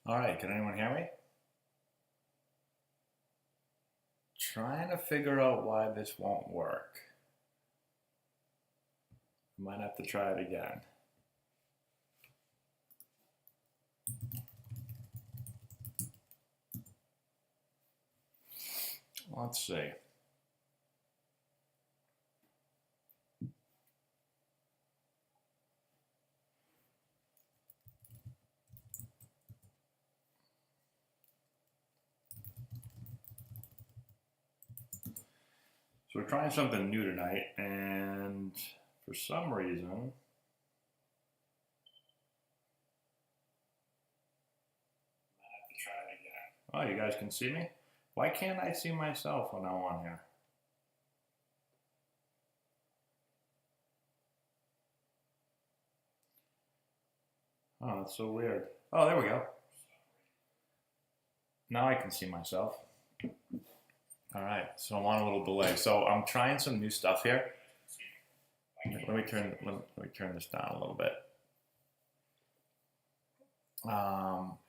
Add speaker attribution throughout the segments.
Speaker 1: All right, can anyone hear me? Trying to figure out why this won't work. Might have to try it again. Let's see. So we're trying something new tonight, and for some reason, I have to try it again. Oh, you guys can see me? Why can't I see myself when I'm on here? Oh, that's so weird. Oh, there we go. Now I can see myself. All right, so I'm on a little delay. So I'm trying some new stuff here. Let me turn this down a little bit.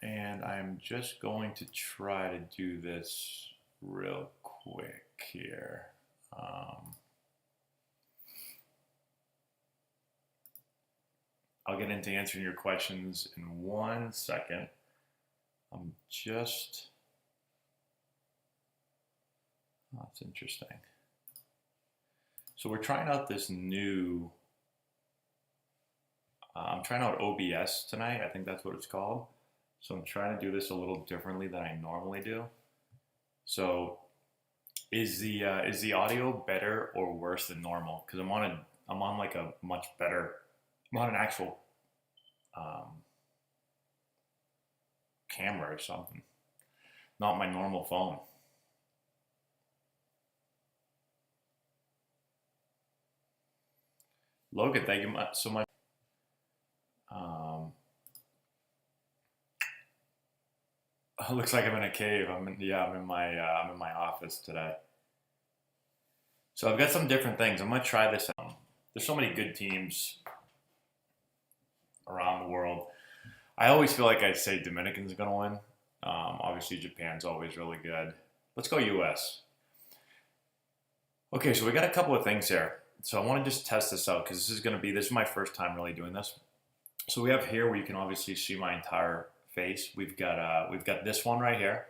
Speaker 1: And I'm just going to try to do this real quick here. I'll get into answering your questions in 1 second. I'm just, oh, that's interesting. So we're trying out this new, I'm trying out OBS tonight. I think that's what it's called. So I'm trying to do this a little differently than I normally do. So is the audio better or worse than normal? Because I'm on like a much better, I'm on an actual camera or something, not my normal phone. Logan, thank you so much. It looks like I'm in a cave. I'm in my office today. So I've got some different things. I'm gonna try this out. There's so many good teams around the world. I always feel like I'd say Dominican's gonna win. Obviously Japan's always really good. Let's go US. Okay, so we got a couple of things here. So I want to just test this out because this is my first time really doing this. So we have here where you can obviously see my entire face. We've got this one right here.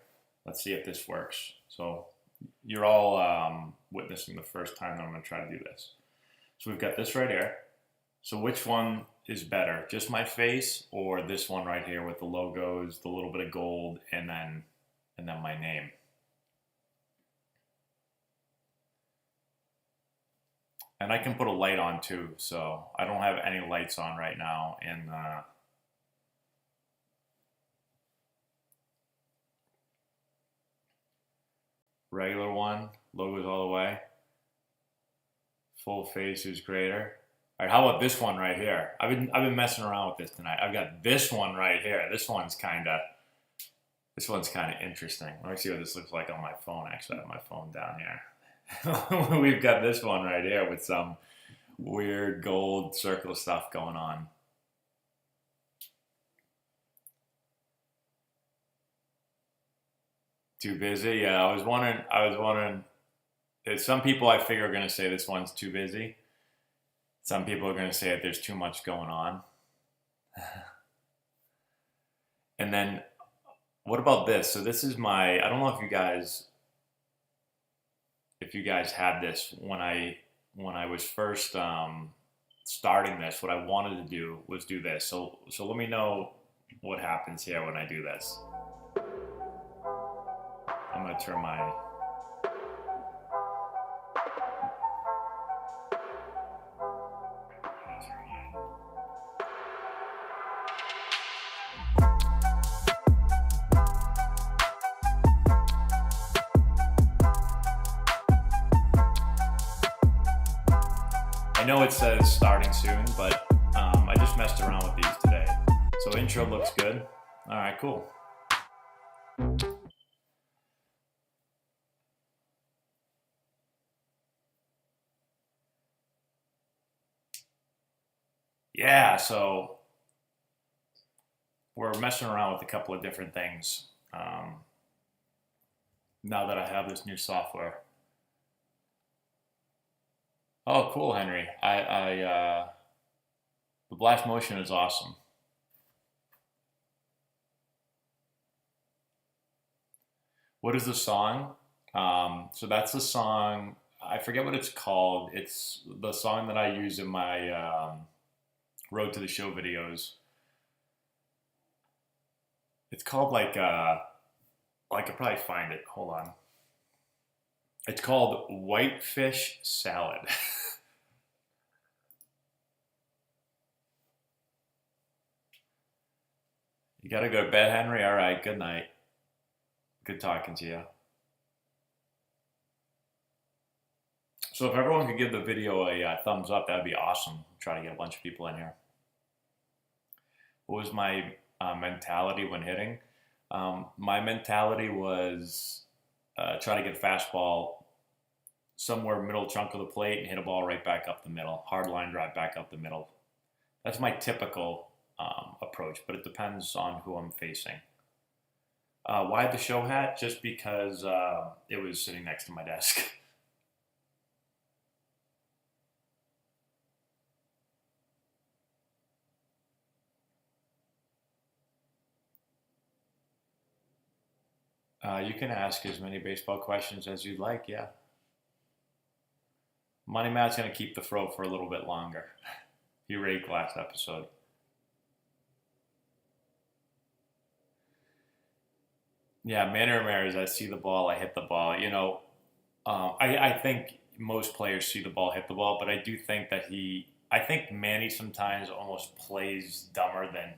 Speaker 1: Let's see if this works. So you're all witnessing the first time that I'm going to try to do this. So we've got this right here. So which one is better? Just my face or this one right here with the logos, the little bit of gold, and then my name? And I can put a light on too, so I don't have any lights on right now. And regular one, logos all the way. Full face is greater. All right, how about this one right here? I've been messing around with this tonight. I've got this one right here. This one's kind of interesting. Let me see what this looks like on my phone. Actually, I have my phone down here. We've got this one right here with some weird gold circle stuff going on. Too busy? Yeah, I was wondering. Some people I figure are going to say this one's too busy. Some people are going to say that there's too much going on. And then, what about this? So this is my. I don't know if you guys had this when I was first starting this. What I wanted to do was do this. So let me know what happens here when I do this. I'm gonna turn my. I know it says starting soon, but I just messed around with these today. So intro looks good. All right, cool. Yeah, so we're messing around with a couple of different things now that I have this new software. Oh, cool, Henry. The blast motion is awesome. What is the song? So that's the song. I forget what it's called. It's the song that I use in my Road to the Show videos. It's called I could probably find it. Hold on. It's called Whitefish Salad. You gotta go to bed, Henry? All right, good night. Good talking to you. So if everyone could give the video a thumbs up, that'd be awesome. Try to get a bunch of people in here. What was my mentality when hitting? My mentality was try to get a fastball somewhere middle chunk of the plate and hit a ball right back up the middle. Hard line drive back up the middle. That's my typical approach, but it depends on who I'm facing. Why the show hat? Just because it was sitting next to my desk. You can ask as many baseball questions as you'd like, yeah. Money Matt's going to keep the throw for a little bit longer. He raked last episode. Yeah, Manny Ramirez, I see the ball, I hit the ball. You know, I think most players see the ball, hit the ball, but I do think that I think Manny sometimes almost plays dumber than,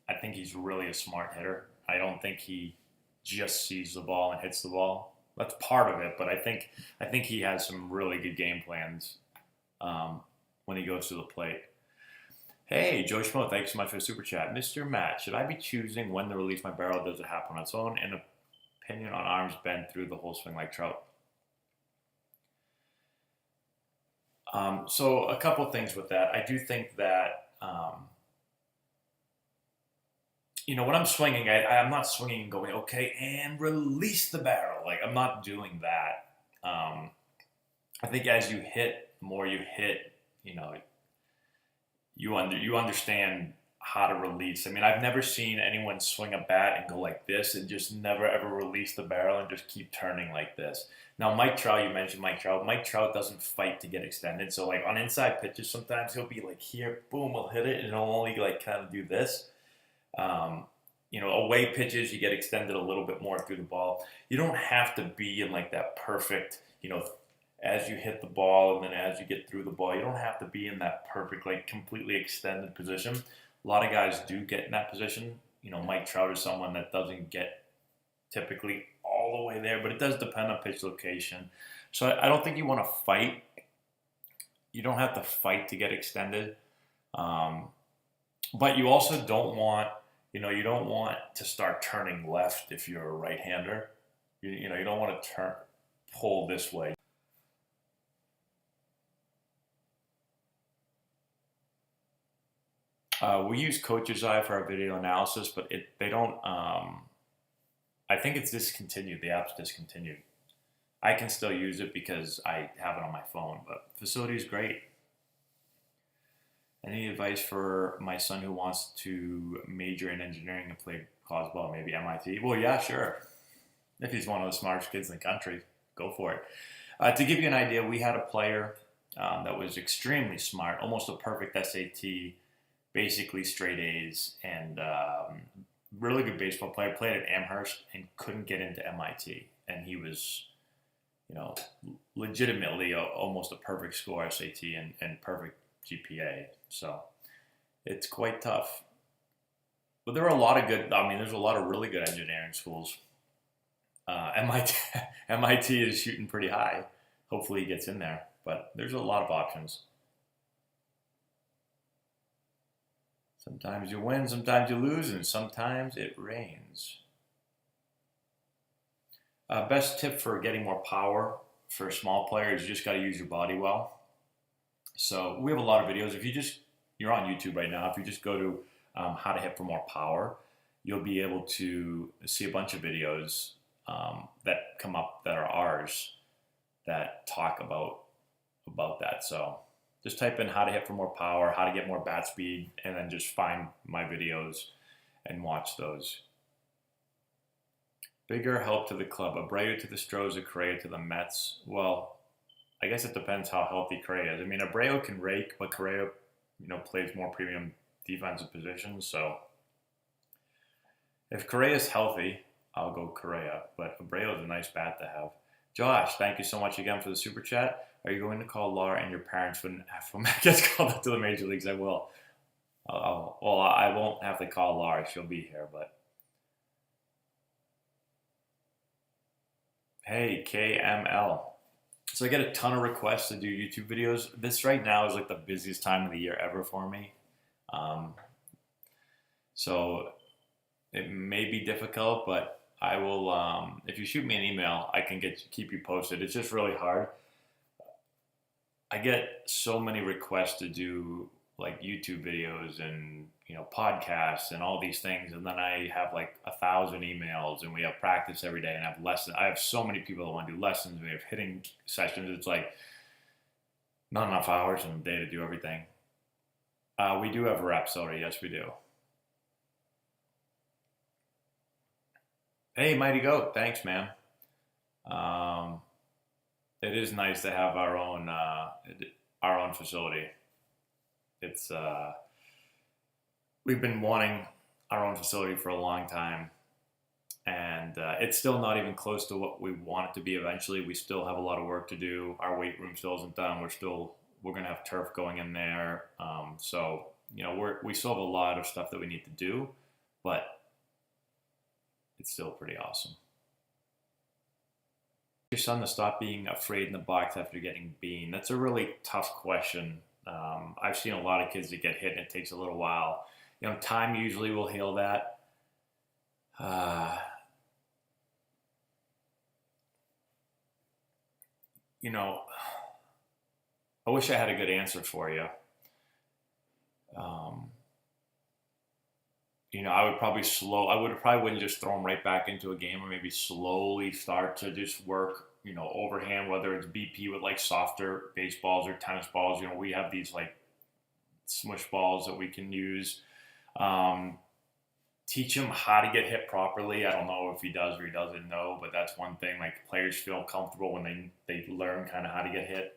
Speaker 1: I think he's really a smart hitter. I don't think he just sees the ball and hits the ball. That's part of it, but I think he has some really good game plans when he goes to the plate. Hey, Joe Schmo, thanks so much for the super chat. Mr. Matt, should I be choosing when to release my barrel? Does it happen on its own? An opinion on arms bend through the whole swing like trout. So a couple things with that. I do think that, you know, when I'm swinging, I'm not swinging and going, okay, and release the barrel. Like, I'm not doing that. I think as you hit, the more you hit, you know, you understand how to release. I mean, I've never seen anyone swing a bat and go like this and just never ever release the barrel and just keep turning like this. Now, Mike Trout, you mentioned Mike Trout. Mike Trout doesn't fight to get extended. So, like, on inside pitches, sometimes he'll be like here, boom, we'll hit it, and he'll only, like, kind of do this. You know, away pitches, you get extended a little bit more through the ball. You don't have to be in, like, that perfect, you know, as you hit the ball and then as you get through the ball, you don't have to be in that perfect, like, completely extended position. A lot of guys do get in that position. You know, Mike Trout is someone that doesn't get typically all the way there, but it does depend on pitch location. So I don't think you want to fight. You don't have to fight to get extended. But you also don't want, you know, you don't want to start turning left if you're a right-hander. You know, you don't want to pull this way. We use Coach's Eye for our video analysis, but they don't. I think it's discontinued. The app's discontinued. I can still use it because I have it on my phone, but Facility is great. Any advice for my son who wants to major in engineering and play college ball, maybe MIT? Well, yeah, sure. If he's one of the smartest kids in the country, go for it. To give you an idea, we had a player that was extremely smart, almost a perfect SAT, basically straight A's, and really good baseball player, played at Amherst and couldn't get into MIT. And he was, you know, legitimately almost a perfect score SAT and perfect GPA. So it's quite tough. But there are a lot of good, I mean, there's a lot of really good engineering schools. MIT is shooting pretty high. Hopefully he gets in there. But there's a lot of options. Sometimes you win, sometimes you lose, and sometimes it rains. Best tip for getting more power for a small player is you just got to use your body well. So we have a lot of videos. If you're on YouTube right now, if you just go to how to hit for more power, you'll be able to see a bunch of videos that come up that are ours that talk about that. So just type in how to hit for more power, how to get more bat speed, and then just find my videos and watch those. Bigger help to the club. Abreu to the Stros, Correa to the Mets. Well, I guess it depends how healthy Correa is. I mean, Abreu can rake, but Correa, plays more premium defensive positions. So if Correa is healthy, I'll go Correa. But Abreu is a nice bat to have. Josh, thank you so much again for the super chat. Are you going to call Laura and your parents when Matt gets called up to the major leagues? I will. I won't have to call Laura. She'll be here, but. Hey, KML. So I get a ton of requests to do YouTube videos. This right now is like the busiest time of the year ever for me. So it may be difficult, but I will, if you shoot me an email, I can keep you posted. It's just really hard. I get so many requests to do like YouTube videos and podcasts and all these things, and then I have like 1,000 emails, and we have practice every day, and I have lessons. I have so many people that want to do lessons. We have hitting sessions. It's like not enough hours in a day to do everything. We do have reps already. Yes, we do. Hey, Mighty Goat. Thanks, man. It is nice to have our own facility. It's we've been wanting our own facility for a long time, and it's still not even close to what we want it to be eventually. We still have a lot of work to do. Our weight room still isn't done. We're going to have turf going in there. So we still have a lot of stuff that we need to do, but it's still pretty awesome. Your son to stop being afraid in the box after getting beaned? That's a really tough question. I've seen a lot of kids that get hit, and it takes a little while. Time usually will heal that. I wish I had a good answer for you. I would probably wouldn't just throw them right back into a game, or maybe slowly start to just work, overhand, whether it's BP with like softer baseballs or tennis balls. We have these like smush balls that we can use. Teach him how to get hit properly. I don't know if he does or he doesn't know, but that's one thing. Like, players feel comfortable when they learn kind of how to get hit.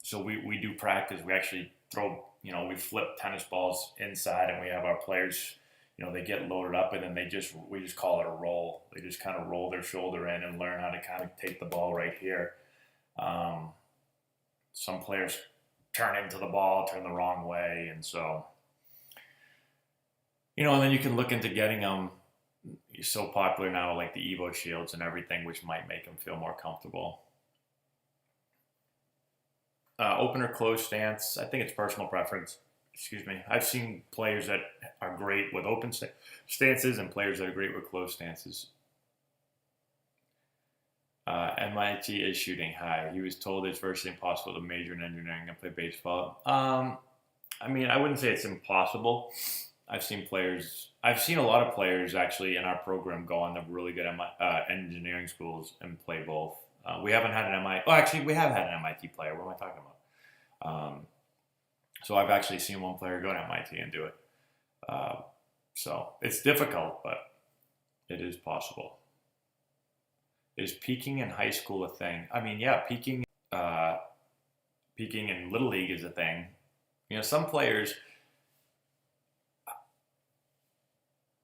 Speaker 1: So we do practice. We actually throw, we flip tennis balls inside, and we have our players, they get loaded up, and then we just call it a roll. They just kind of roll their shoulder in and learn how to kind of take the ball right here. Some players turn into the ball, turn the wrong way, and so, and then you can look into getting them. You're so popular now, like the Evo shields and everything, which might make them feel more comfortable. Open or closed stance, I think it's personal preference. Excuse me. I've seen players that are great with open stances and players that are great with closed stances. MIT is shooting high. He was told it's virtually impossible to major in engineering and play baseball. I wouldn't say it's impossible. I've seen a lot of players actually in our program go on the really good engineering schools and play both. We haven't had an MIT. Oh, actually, we have had an MIT player. What am I talking about? So I've actually seen one player go to MIT and do it. So it's difficult, but it is possible. Is peaking in high school a thing? Yeah, peaking in Little League is a thing. Some players,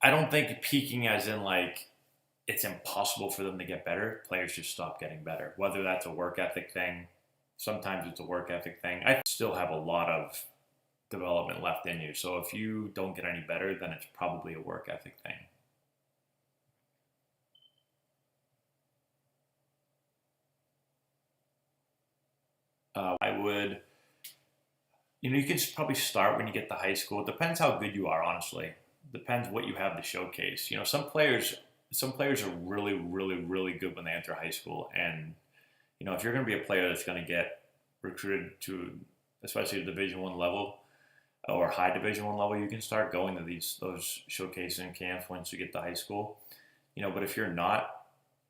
Speaker 1: I don't think peaking as in like it's impossible for them to get better. Players just stop getting better. Whether that's a work ethic thing, sometimes it's a work ethic thing. I still have a lot of development left in you. So if you don't get any better, then it's probably a work ethic thing. I would, you can probably start when you get to high school. It depends how good you are, honestly. Depends what you have to showcase. Some players are really, really, really good when they enter high school. And, if you're going to be a player that's going to get recruited to, especially the Division I level, or high Division 1 level, you can start going to those showcasing camps once you get to high school. But if you're not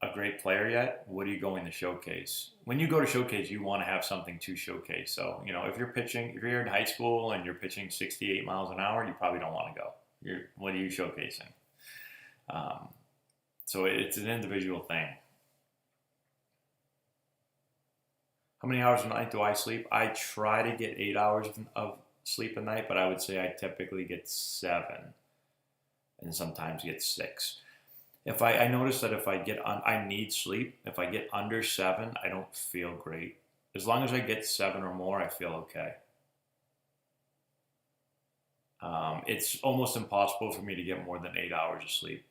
Speaker 1: a great player yet, what are you going to showcase? When you go to showcase, you want to have something to showcase. So, if you're in high school and you're pitching 68 miles an hour, you probably don't want to go. What are you showcasing? So it's an individual thing. How many hours a night do I sleep? I try to get 8 hours of sleep a night, but I would say I typically get 7 and sometimes get 6. If I notice that if I need sleep. If I get under 7, I don't feel great. As long as I get 7 or more, I feel okay. It's almost impossible for me to get more than 8 hours of sleep.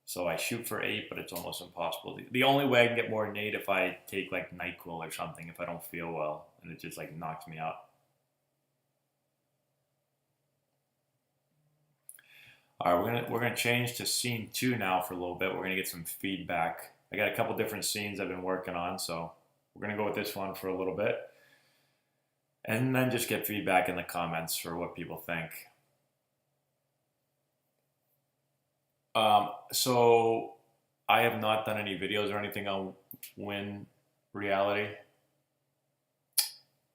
Speaker 1: So I shoot for 8, but it's almost impossible. The only way I can get more than 8 if I take like NyQuil or something if I don't feel well and it just like knocks me out. All right, we're gonna change to scene 2 now for a little bit. We're gonna get some feedback. I got a couple different scenes I've been working on, so we're gonna go with this one for a little bit, and then just get feedback in the comments for what people think. So I have not done any videos or anything on Win Reality,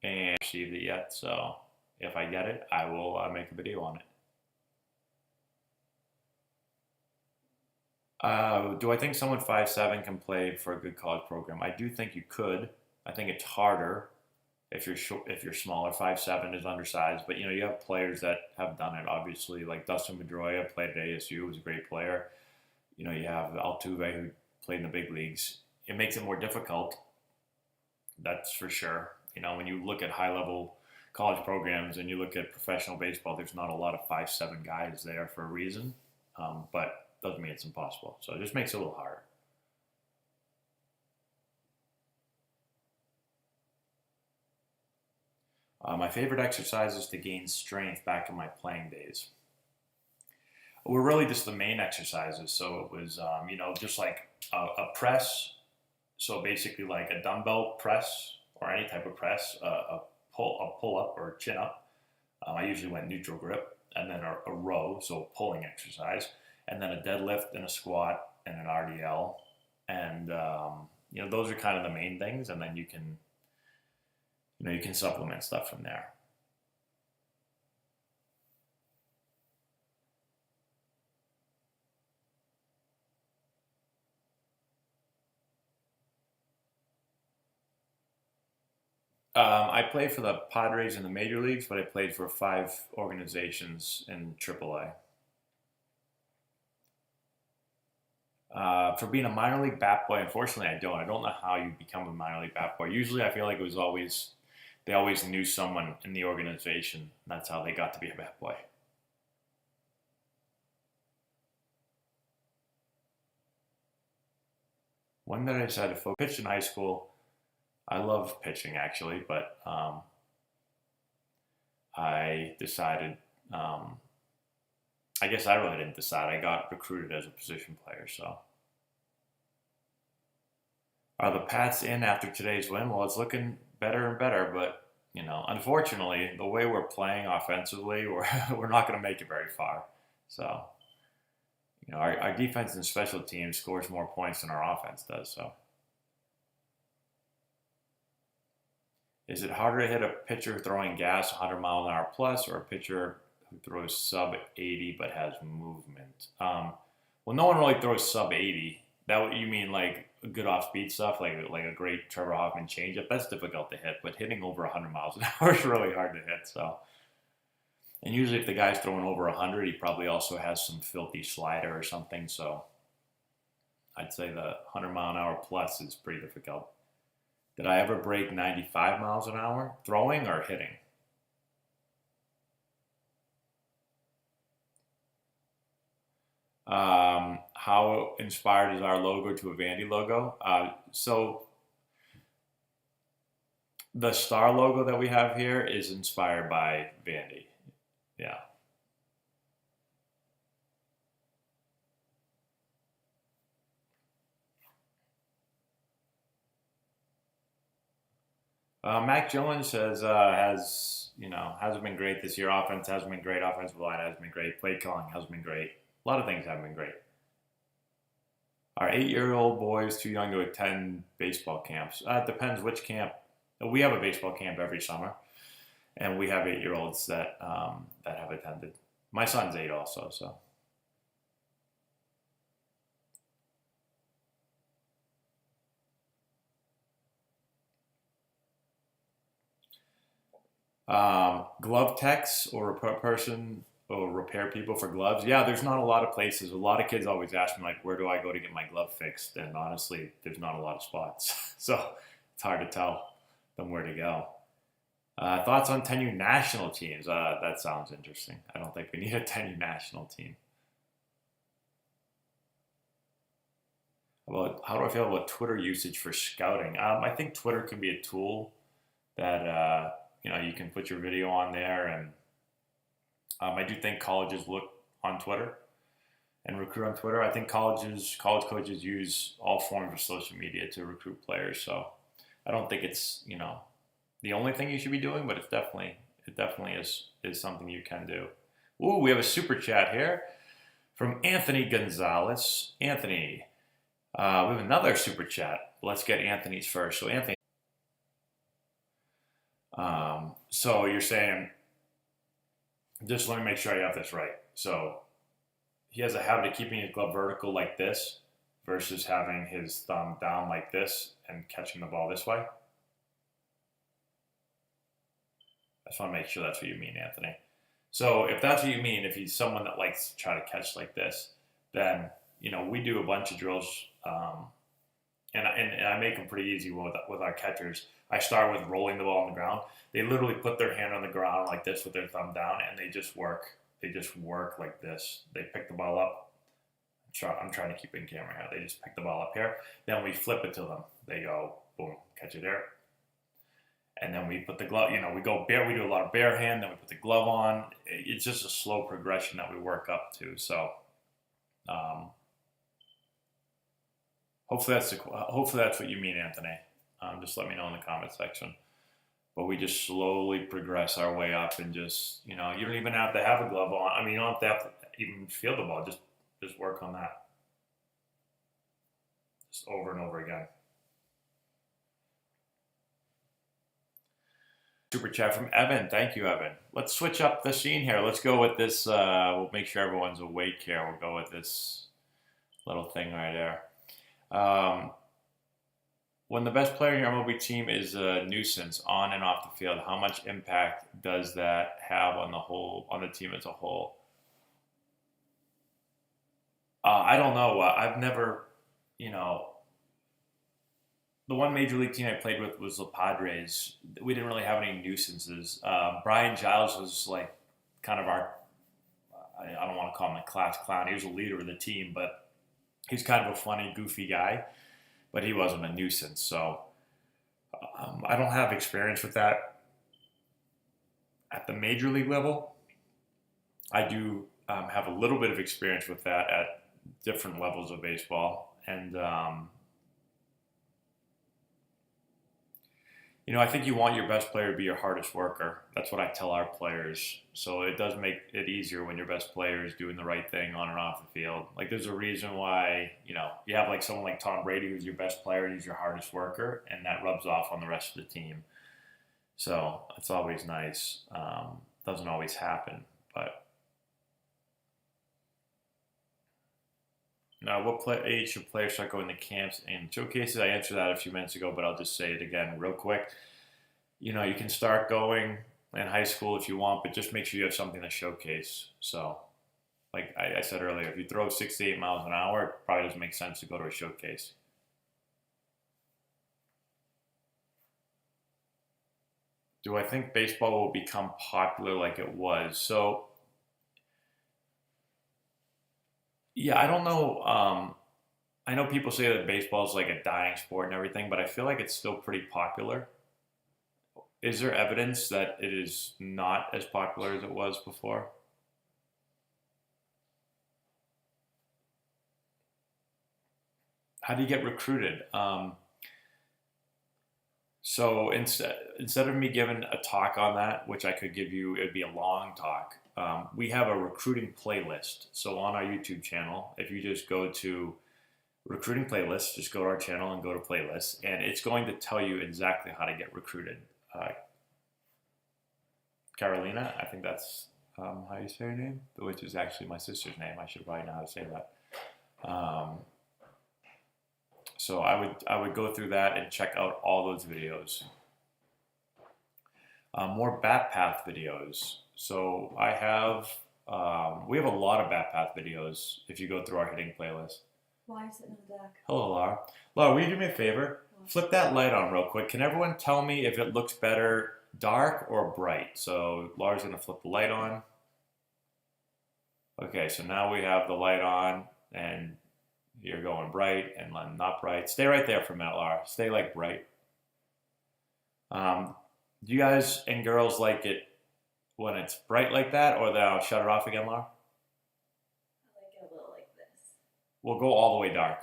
Speaker 1: and received it yet. So if I get it, I will make a video on it. Do I think someone 5'7" can play for a good college program? I do think you could. I think it's harder if you're if you're smaller. 5'7" is undersized, but you have players that have done it. Obviously, like Dustin Pedroia played at ASU, was a great player. You have Altuve who played in the big leagues. It makes it more difficult. That's for sure. When you look at high-level college programs and you look at professional baseball, there's not a lot of 5'7" guys there for a reason. But doesn't mean it's impossible. So it just makes it a little harder. My favorite exercises to gain strength back in my playing days were really just the main exercises. So it was, just like a press. So basically like a dumbbell press or any type of press, a pull up or chin up. I usually went neutral grip, and then a row, so a pulling exercise, and then a deadlift and a squat and an RDL. And, those are kind of the main things. And then you can supplement stuff from there. I played for the Padres in the major leagues, but I played for 5 organizations in AAA. For being a minor league bat boy, unfortunately, I don't. I don't know how you become a minor league bat boy. Usually, I feel like they always knew someone in the organization. And that's how they got to be a bat boy. When did I decide to focus? Pitch in high school. I love pitching actually, but I decided. I guess I really didn't decide. I got recruited as a position player. So, are the Pats in after today's win? Well, it's looking better and better, but unfortunately, the way we're playing offensively, we're not going to make it very far. So, our defense and special teams scores more points than our offense does. So, is it harder to hit a pitcher throwing gas 100 mile an hour plus, or a pitcher who throws sub 80 but has movement? Well, no one really throws sub 80. That you mean like good off-speed stuff, like a great Trevor Hoffman changeup? That's difficult to hit, but hitting over 100 miles an hour is really hard to hit. So, and usually if the guy's throwing over 100, he probably also has some filthy slider or something. So, I'd say the 100 mile an hour plus is pretty difficult. Did I ever break 95 miles an hour throwing or hitting? How inspired is our logo to a Vandy logo? So the star logo that we have here is inspired by Vandy. Yeah. Mac Jones has hasn't been great this year. Offense hasn't been great. Offensive line hasn't been great. Play calling hasn't been great. A lot of things haven't been great. Our 8-year-old boy is too young to attend baseball camps. It depends which camp. We have a baseball camp every summer, and we have 8-year-olds that have attended. My son's 8 also, so. Glove techs or a person or repair people for gloves. Yeah, there's not a lot of places. A lot of kids always ask me like, where do I go to get my glove fixed? And honestly, there's not a lot of spots, so it's hard to tell them where to go. Thoughts on 10U national teams? That sounds interesting. I don't think we need a 10U national team. How do I feel about Twitter usage for scouting? I think Twitter can be a tool that you can put your video on there, and I do think colleges look on Twitter and recruit on Twitter. I think college coaches use all forms of social media to recruit players. So I don't think it's the only thing you should be doing, but it definitely is something you can do. Ooh, we have a super chat here from Anthony Gonzalez. Anthony, we have another super chat. Let's get Anthony's first. So Anthony, so you're saying, just let me make sure I have this right. So he has a habit of keeping his glove vertical like this versus having his thumb down like this and catching the ball this way. I just want to make sure that's what you mean, Anthony. So if that's what you mean, if he's someone that likes to try to catch like this, then we do a bunch of drills, and I make them pretty easy with our catchers. I start with rolling the ball on the ground. They literally put their hand on the ground like this with their thumb down, and they just work. They just work like this. They pick the ball up. I'm trying to keep in camera here. They just pick the ball up here. Then we flip it to them. They go, boom, catch it there. And then we put the glove, we go bare. We do a lot of bare hand. Then we put the glove on. It's just a slow progression that we work up to. So hopefully that's what you mean, Anthony. Just let me know in the comment section. But we just slowly progress our way up, and just you don't even have to have a glove on. I mean, you don't have to even feel the ball. Just work on that, just over and over again. Super chat from Evan. Thank you, Evan. Let's switch up the scene here. Let's go with this. We'll make sure everyone's awake here. We'll go with this little thing right there. When the best player in your MLB team is a nuisance on and off the field, how much impact does that have on the team as a whole? I don't know. I've never, the one major league team I played with was the Padres. We didn't really have any nuisances. Brian Giles was like kind of I don't want to call him a class clown. He was a leader of the team, but he's kind of a funny, goofy guy. But he wasn't a nuisance. So I don't have experience with that at the major league level. I do have a little bit of experience with that at different levels of baseball. And, I think you want your best player to be your hardest worker. That's what I tell our players. So it does make it easier when your best player is doing the right thing on and off the field. Like there's a reason why, you have like someone like Tom Brady who's your best player, he's your hardest worker, and that rubs off on the rest of the team. So it's always nice. Doesn't always happen, but now, what age should players start going to camps and showcases? I answered that a few minutes ago, but I'll just say it again real quick. You can start going in high school if you want, but just make sure you have something to showcase. So, like I said earlier, if you throw 6 to 8 miles an hour, it probably doesn't make sense to go to a showcase. Do I think baseball will become popular like it was? So, yeah, I don't know. I know people say that baseball is like a dying sport and everything, but I feel like it's still pretty popular. Is there evidence that it is not as popular as it was before? How do you get recruited? So instead of me giving a talk on that, which I could give you, it'd be a long talk. We have a recruiting playlist. So on our YouTube channel, if you just go to recruiting playlist, just go to our channel and go to playlists, and it's going to tell you exactly how to get recruited. Uh, Carolina, I think that's how you say her name, which is actually my sister's name. I should probably know how to say that. So I would go through that and check out all those videos. More bat path videos. So we have a lot of bat path videos if you go through our hitting playlist.
Speaker 2: Why is it in the deck?
Speaker 1: Hello, Laura. Laura, will you do me a favor?
Speaker 2: What?
Speaker 1: Flip that light on real quick. Can everyone tell me if it looks better dark or bright? So Laura's going to flip the light on. Okay, so now we have the light on, and you're going bright and not bright. Stay right there for a minute, Laura. Stay like bright. Do you guys and girls like it when it's bright like that, or then I'll shut it off again, Laura?
Speaker 2: I like it a little like this.
Speaker 1: We'll go all the way dark.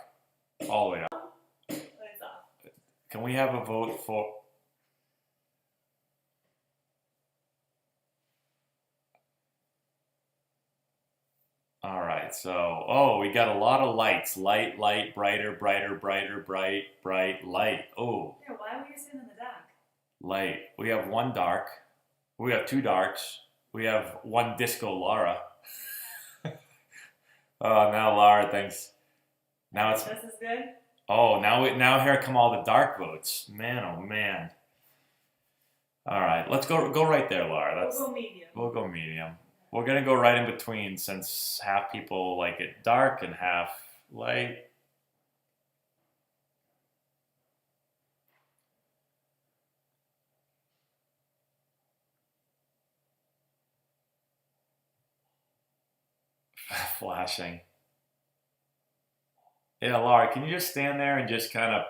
Speaker 1: All the way dark.
Speaker 2: When it's off.
Speaker 1: Can we have a vote for... All right, so, we got a lot of lights. Light, light, brighter, brighter, brighter, bright, bright, light. Oh,
Speaker 2: Yeah, why were you sitting in the deck?
Speaker 1: light. We have one dark. We have two darks. We have one disco Laura. Oh, now Laura thinks. Now it's...
Speaker 2: This is good?
Speaker 1: Oh, now here come all the dark votes. Man, oh man. All right, let's go right there, Laura.
Speaker 2: We'll go medium.
Speaker 1: We'll go medium. We're gonna go right in between since half people like it dark and half light. Flashing. Yeah, Laura, can you just stand there and just kind of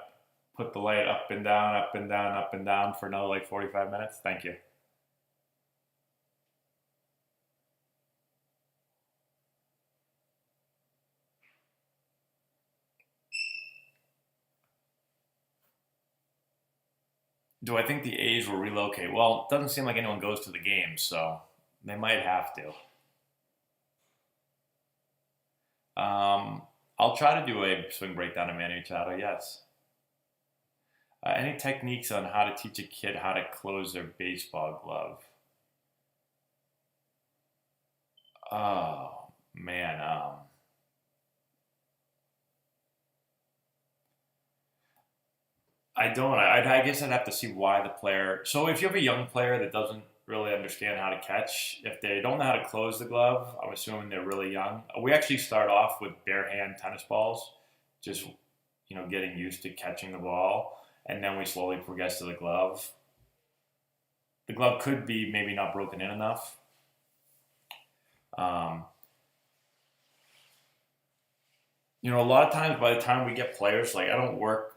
Speaker 1: put the light up and down, up and down, up and down for another like 45 minutes? Thank you. Do I think the A's will relocate? Well, it doesn't seem like anyone goes to the games, so they might have to. I'll try to do a swing breakdown of Manny Machado, yes. Any techniques on how to teach a kid how to close their baseball glove? Oh, man. I don't. I guess I'd have to see why the player. So if you have a young player that doesn't really understand how to catch, if they don't know how to close the glove, I'm assuming they're really young. We actually start off with bare hand tennis balls, just getting used to catching the ball, and then we slowly progress to the glove. The glove could be maybe not broken in enough. Um, a lot of times by the time we get players, like I don't work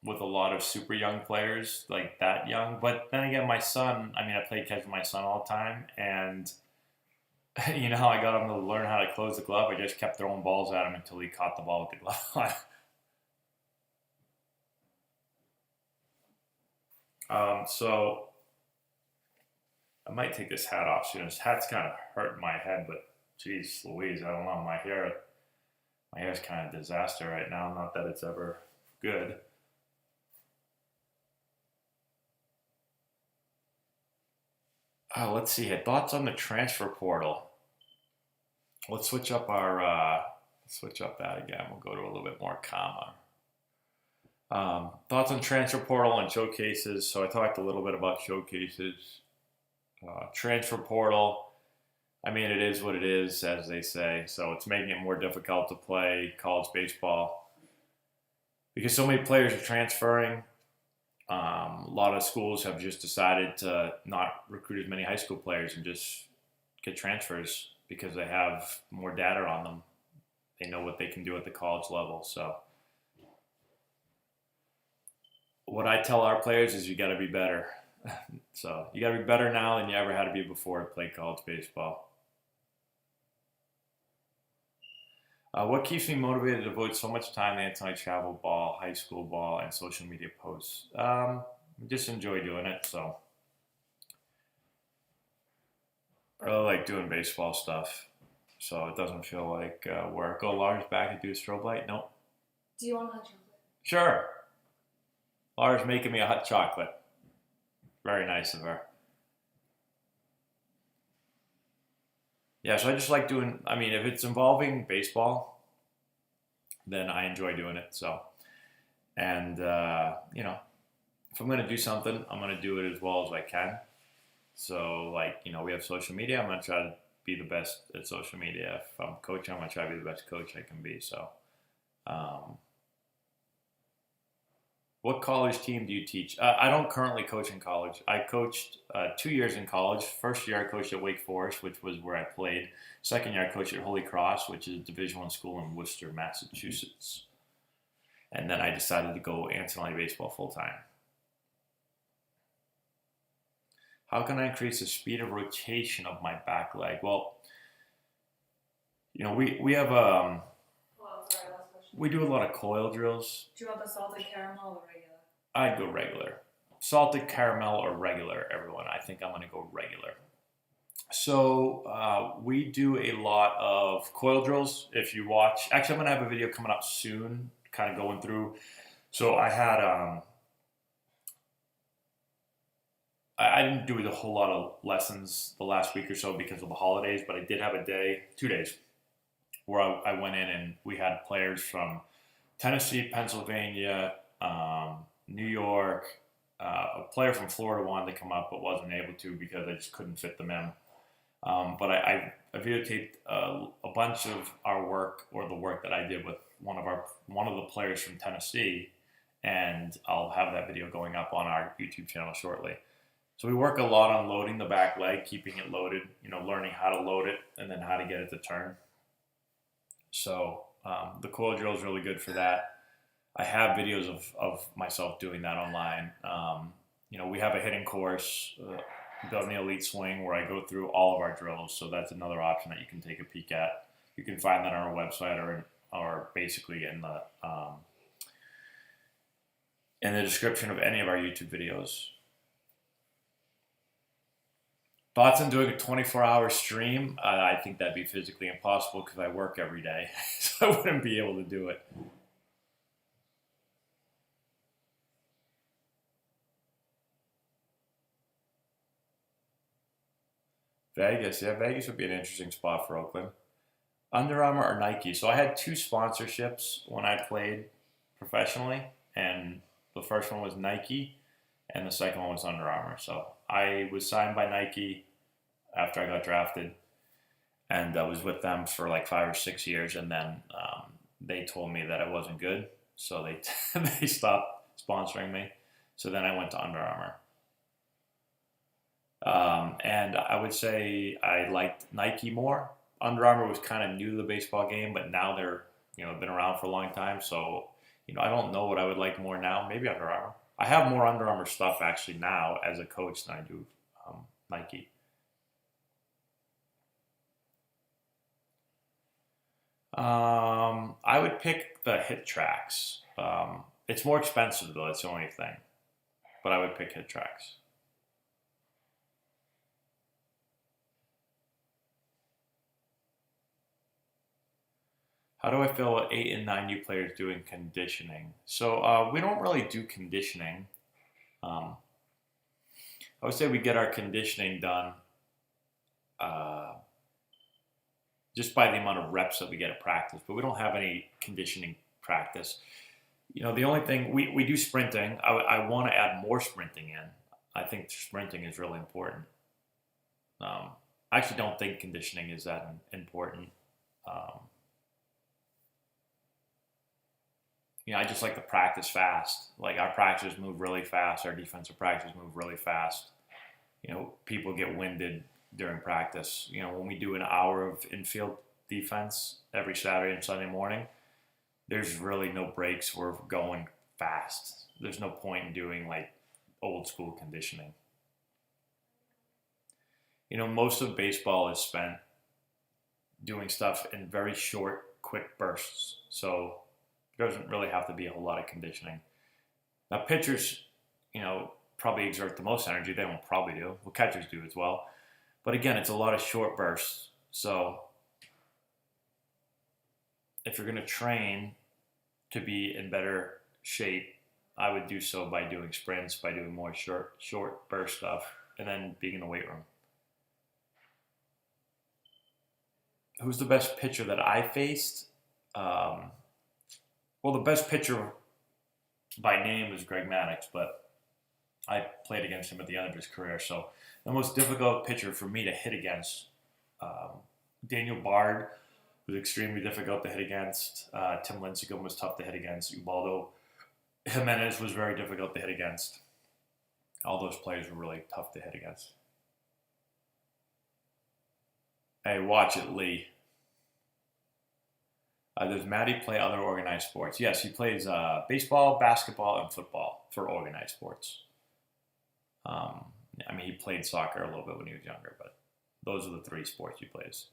Speaker 1: with a lot of super young players, like that young. But then again, my son, I play catch with my son all the time. And you know how I got him to learn how to close the glove? I just kept throwing balls at him until he caught the ball with the glove on. So I might take this hat off soon. This hat's kind of hurting my head, but geez Louise, I don't know. My hair's kind of a disaster right now. Not that it's ever good. Let's see here. Thoughts on the transfer portal. Let's switch up that again. We'll go to a little bit more calmer. Thoughts on transfer portal and showcases. So I talked a little bit about showcases. Transfer portal. It is what it is, as they say. So it's making it more difficult to play college baseball because so many players are transferring. A lot of schools have just decided to not recruit as many high school players and just get transfers because they have more data on them. They know what they can do at the college level. So what I tell our players is you got to be better. So you got to be better now than you ever had to be before to play college baseball. What keeps me motivated to devote so much time to anti-travel ball, high school ball, and social media posts? just enjoy doing it. So I really like doing baseball stuff. So it doesn't feel like work. Oh, Laura's back to do a strobe light? Nope.
Speaker 2: Do you want a hot chocolate?
Speaker 1: Sure. Laura's making me a hot chocolate. Very nice of her. Yeah, so I just like doing, I mean, if it's involving baseball, then I enjoy doing it. So, and, if I'm going to do something, I'm going to do it as well as I can. So, like, we have social media. I'm going to try to be the best at social media. If I'm coaching, I'm going to try to be the best coach I can be. So, um, what college team do you teach? I don't currently coach in college. I coached 2 years in college. First year I coached at Wake Forest, which was where I played. Second year I coached at Holy Cross, which is a Division I school in Worcester, Massachusetts. And then I decided to go Antonelli baseball full time. How can I increase the speed of rotation of my back leg? Well, we have
Speaker 2: Sorry, last question.
Speaker 1: we do a lot of coil drills.
Speaker 2: Do you want the salted caramel or regular?
Speaker 1: I'd go regular. Salted caramel or regular, everyone. I think I'm going to go regular. So we do a lot of coil drills. If you watch, actually, I'm going to have a video coming up soon, kind of going through. So I had, I didn't do a whole lot of lessons the last week or so because of the holidays, but I did have 2 days, where I went in and we had players from Tennessee, Pennsylvania, New York. A player from Florida wanted to come up but wasn't able to because I just couldn't fit them in. But I videotaped a bunch of our work, or the work that I did with one of the players from Tennessee, and I'll have that video going up on our YouTube channel shortly. So we work a lot on loading the back leg, keeping it loaded, learning how to load it and then how to get it to turn. So the coil drill is really good for that. I have videos of myself doing that online. We have a hitting course, Building the Elite Swing, where I go through all of our drills. So that's another option that you can take a peek at. You can find that on our website or basically in the description of any of our YouTube videos. Thoughts on doing a 24-hour stream? I think that'd be physically impossible because I work every day, so I wouldn't be able to do it. Vegas, yeah, Vegas would be an interesting spot for Oakland. Under Armour or Nike? So I had 2 sponsorships when I played professionally, and the first one was Nike, and the second one was Under Armour. So I was signed by Nike after I got drafted, and I was with them for like 5 or 6 years, and then they told me that I wasn't good, so they stopped sponsoring me. So then I went to Under Armour. And I would say I liked Nike more. Under Armour was kind of new to the baseball game, but now they're, been around for a long time. So, I don't know what I would like more now. Maybe Under Armour. I have more Under Armour stuff actually now as a coach than I do Nike. I would pick the Hit Tracks. It's more expensive though. That's the only thing. But I would pick Hit Tracks. How do I feel about 8 and 9U players doing conditioning? So we don't really do conditioning. I would say we get our conditioning done just by the amount of reps that we get at practice, but we don't have any conditioning practice. The only thing, we do sprinting. I want to add more sprinting in. I think sprinting is really important. I actually don't think conditioning is that important. I just like to practice fast. Like our practices move really fast. Our defensive practices move really fast. People get winded during practice. When we do an hour of infield defense every Saturday and Sunday morning, there's really no breaks. We're going fast. There's no point in doing like old school conditioning. Most of baseball is spent doing stuff in very short, quick bursts. So there doesn't really have to be a whole lot of conditioning. Now pitchers, probably exert the most energy. They don't probably do. Well, catchers do as well. But again, it's a lot of short bursts. So if you're going to train to be in better shape, I would do so by doing sprints, by doing more short burst stuff, and then being in the weight room. Who's the best pitcher that I faced? Well, the best pitcher by name was Greg Maddux, but I played against him at the end of his career. So the most difficult pitcher for me to hit against, Daniel Bard was extremely difficult to hit against. Tim Lincecum was tough to hit against. Ubaldo Jimenez was very difficult to hit against. All those players were really tough to hit against. Hey, watch it, Lee. Does Matty play other organized sports? Yes, he plays baseball, basketball, and football for organized sports. I mean, he played soccer a little bit when he was younger, but those are the 3 sports he plays.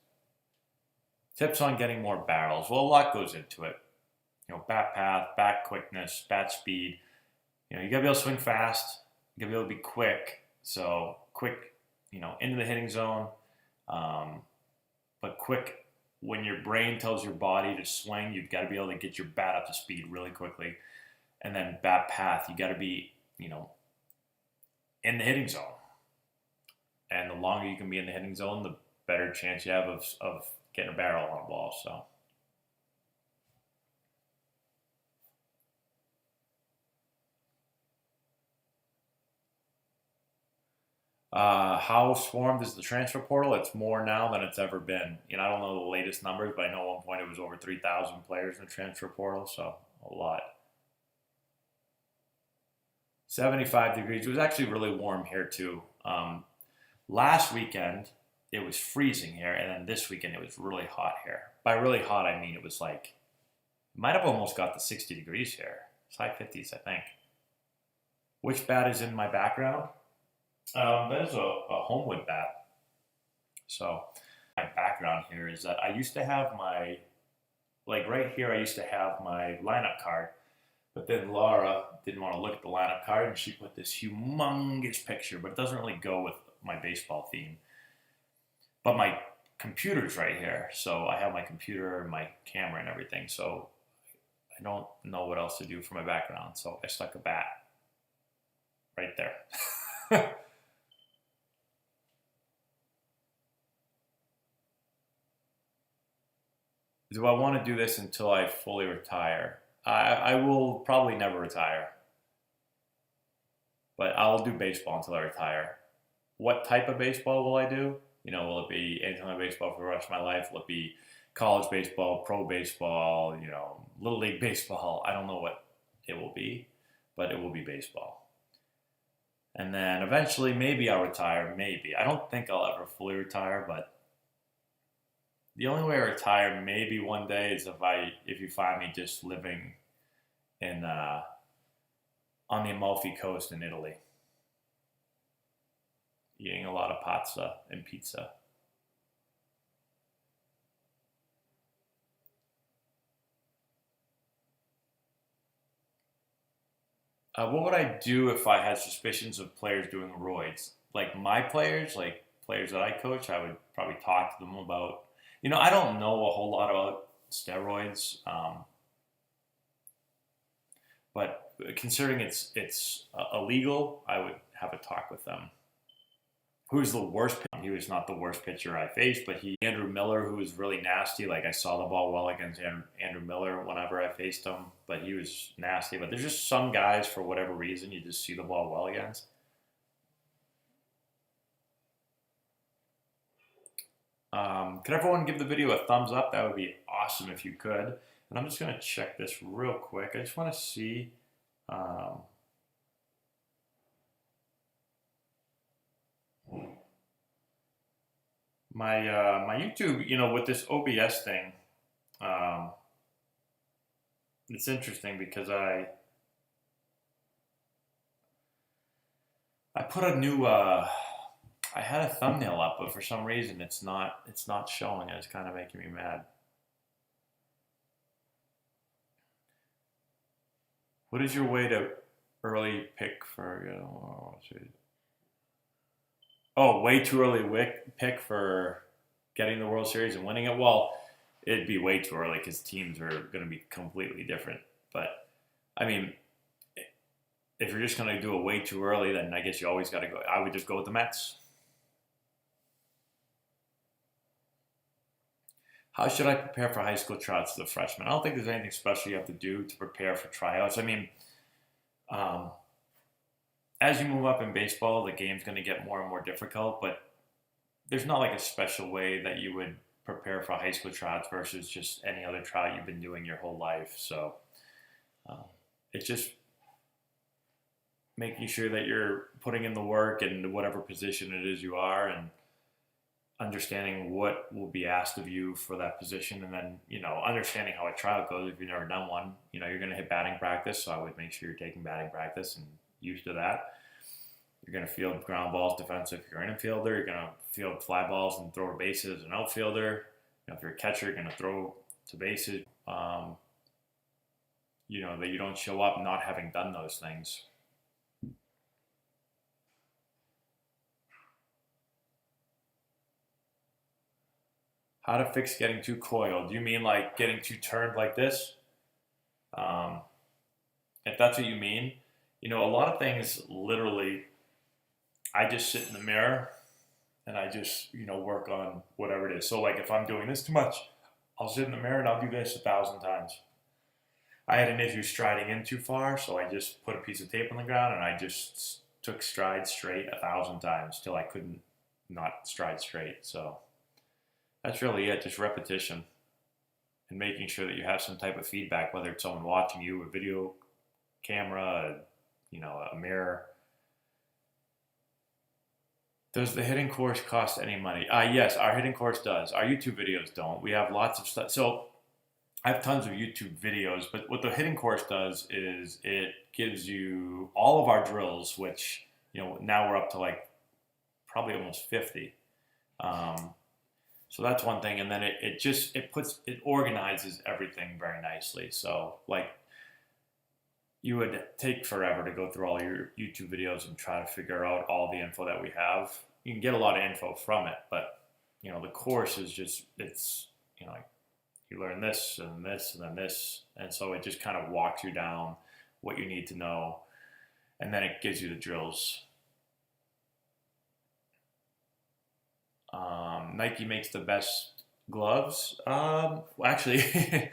Speaker 1: Tips on getting more barrels. Well, a lot goes into it. You know, bat path, bat quickness, bat speed. You know, you gotta be able to swing fast. You gotta be able to be quick. So quick, you know, into the hitting zone, but quick. When your brain tells your body to swing, you've got to be able to get your bat up to speed really quickly. And then bat path, you got to be, you know, in the hitting zone. And the longer you can be in the hitting zone, the better chance you have of getting a barrel on a ball. So. How swarmed is the transfer portal? It's more now than it's ever been. You know, I don't know the latest numbers, but I know at one point it was over 3,000 players in the transfer portal, so a lot. 75 degrees. It was actually really warm here too. Last weekend it was freezing here, and then this weekend it was really hot here. By really hot, I mean it was like, it might have almost got to 60 degrees here. It's high 50s, I think. Which bat is in my background? That is a Homewood bat. So my background here is that I used to have my, like right here, I used to have my lineup card. But then Laura didn't want to look at the lineup card, and she put this humongous picture, but it doesn't really go with my baseball theme. But my computer's right here. So I have my computer, my camera, and everything. So I don't know what else to do for my background. So I stuck a bat right there. Do I want to do this until I fully retire? I will probably never retire. But I'll do baseball until I retire. What type of baseball will I do? You know, will it be anytime baseball for the rest of my life? Will it be college baseball, pro baseball, you know, little league baseball? I don't know what it will be, but it will be baseball. And then eventually maybe I'll retire, maybe. I don't think I'll ever fully retire, but the only way I retire maybe one day is if you find me just living in on the Amalfi Coast in Italy, eating a lot of pasta and pizza. What would I do if I had suspicions of players doing roids? Like my players, like players that I coach, I would probably talk to them about. You know, I don't know a whole lot about steroids, but considering it's illegal, I would have a talk with them. Who's the worst? He was not the worst pitcher I faced, but Andrew Miller, who was really nasty. Like I saw the ball well against Andrew Miller whenever I faced him, but he was nasty. But there's just some guys, for whatever reason, you just see the ball well against. Could everyone give the video a thumbs up? That would be awesome if you could. And I'm just going to check this real quick. I just want to see. My YouTube, you know, with this OBS thing, it's interesting because I put a new I had a thumbnail up, but for some reason it's not showing. It's kind of making me mad. What is your way to early pick for, oh, way too early pick for getting the World Series and winning it. Well, it'd be way too early because teams are going to be completely different. But I mean, if you're just going to do it way too early, then I guess you always got to go. I would just go with the Mets. How should I prepare for high school tryouts as a freshman? I don't think there's anything special you have to do to prepare for tryouts. I mean, um, as you move up in baseball, the game's going to get more and more difficult, but there's not like a special way that you would prepare for high school tryouts versus just any other tryout you've been doing your whole life. So it's just making sure that you're putting in the work in whatever position it is you are, and understanding what will be asked of you for that position, and then understanding how a tryout goes. If you've never done one, you're going to hit batting practice, so I would make sure you're taking batting practice and used to that. You're going to field ground balls defensive if you're an infielder. You're going to field fly balls and throw to bases as an outfielder. If you're a catcher, you're going to throw to bases. That you don't show up not having done those things. How to fix getting too coiled? Do you mean like getting too turned like this? Um, if that's what you mean, a lot of things literally, I just sit in the mirror and I just, work on whatever it is. So like if I'm doing this too much, I'll sit in the mirror and I'll do this 1,000 times. I had an issue striding in too far, so I just put a piece of tape on the ground and I just took strides straight 1,000 times till I couldn't not stride straight. So that's really it, just repetition and making sure that you have some type of feedback, whether it's someone watching you, a video camera, a mirror. Does the hitting course cost any money? Yes, our hitting course does. Our YouTube videos don't. We have lots of stuff. So I have tons of YouTube videos, but what the hitting course does is it gives you all of our drills, which, now we're up to like probably almost 50. So that's one thing. And then it organizes everything very nicely. So like you would take forever to go through all your YouTube videos and try to figure out all the info that we have. You can get a lot of info from it, but the course is just, it's, you learn this and this and then this. And so it just kind of walks you down what you need to know. And then it gives you the drills. Nike makes the best gloves. Actually,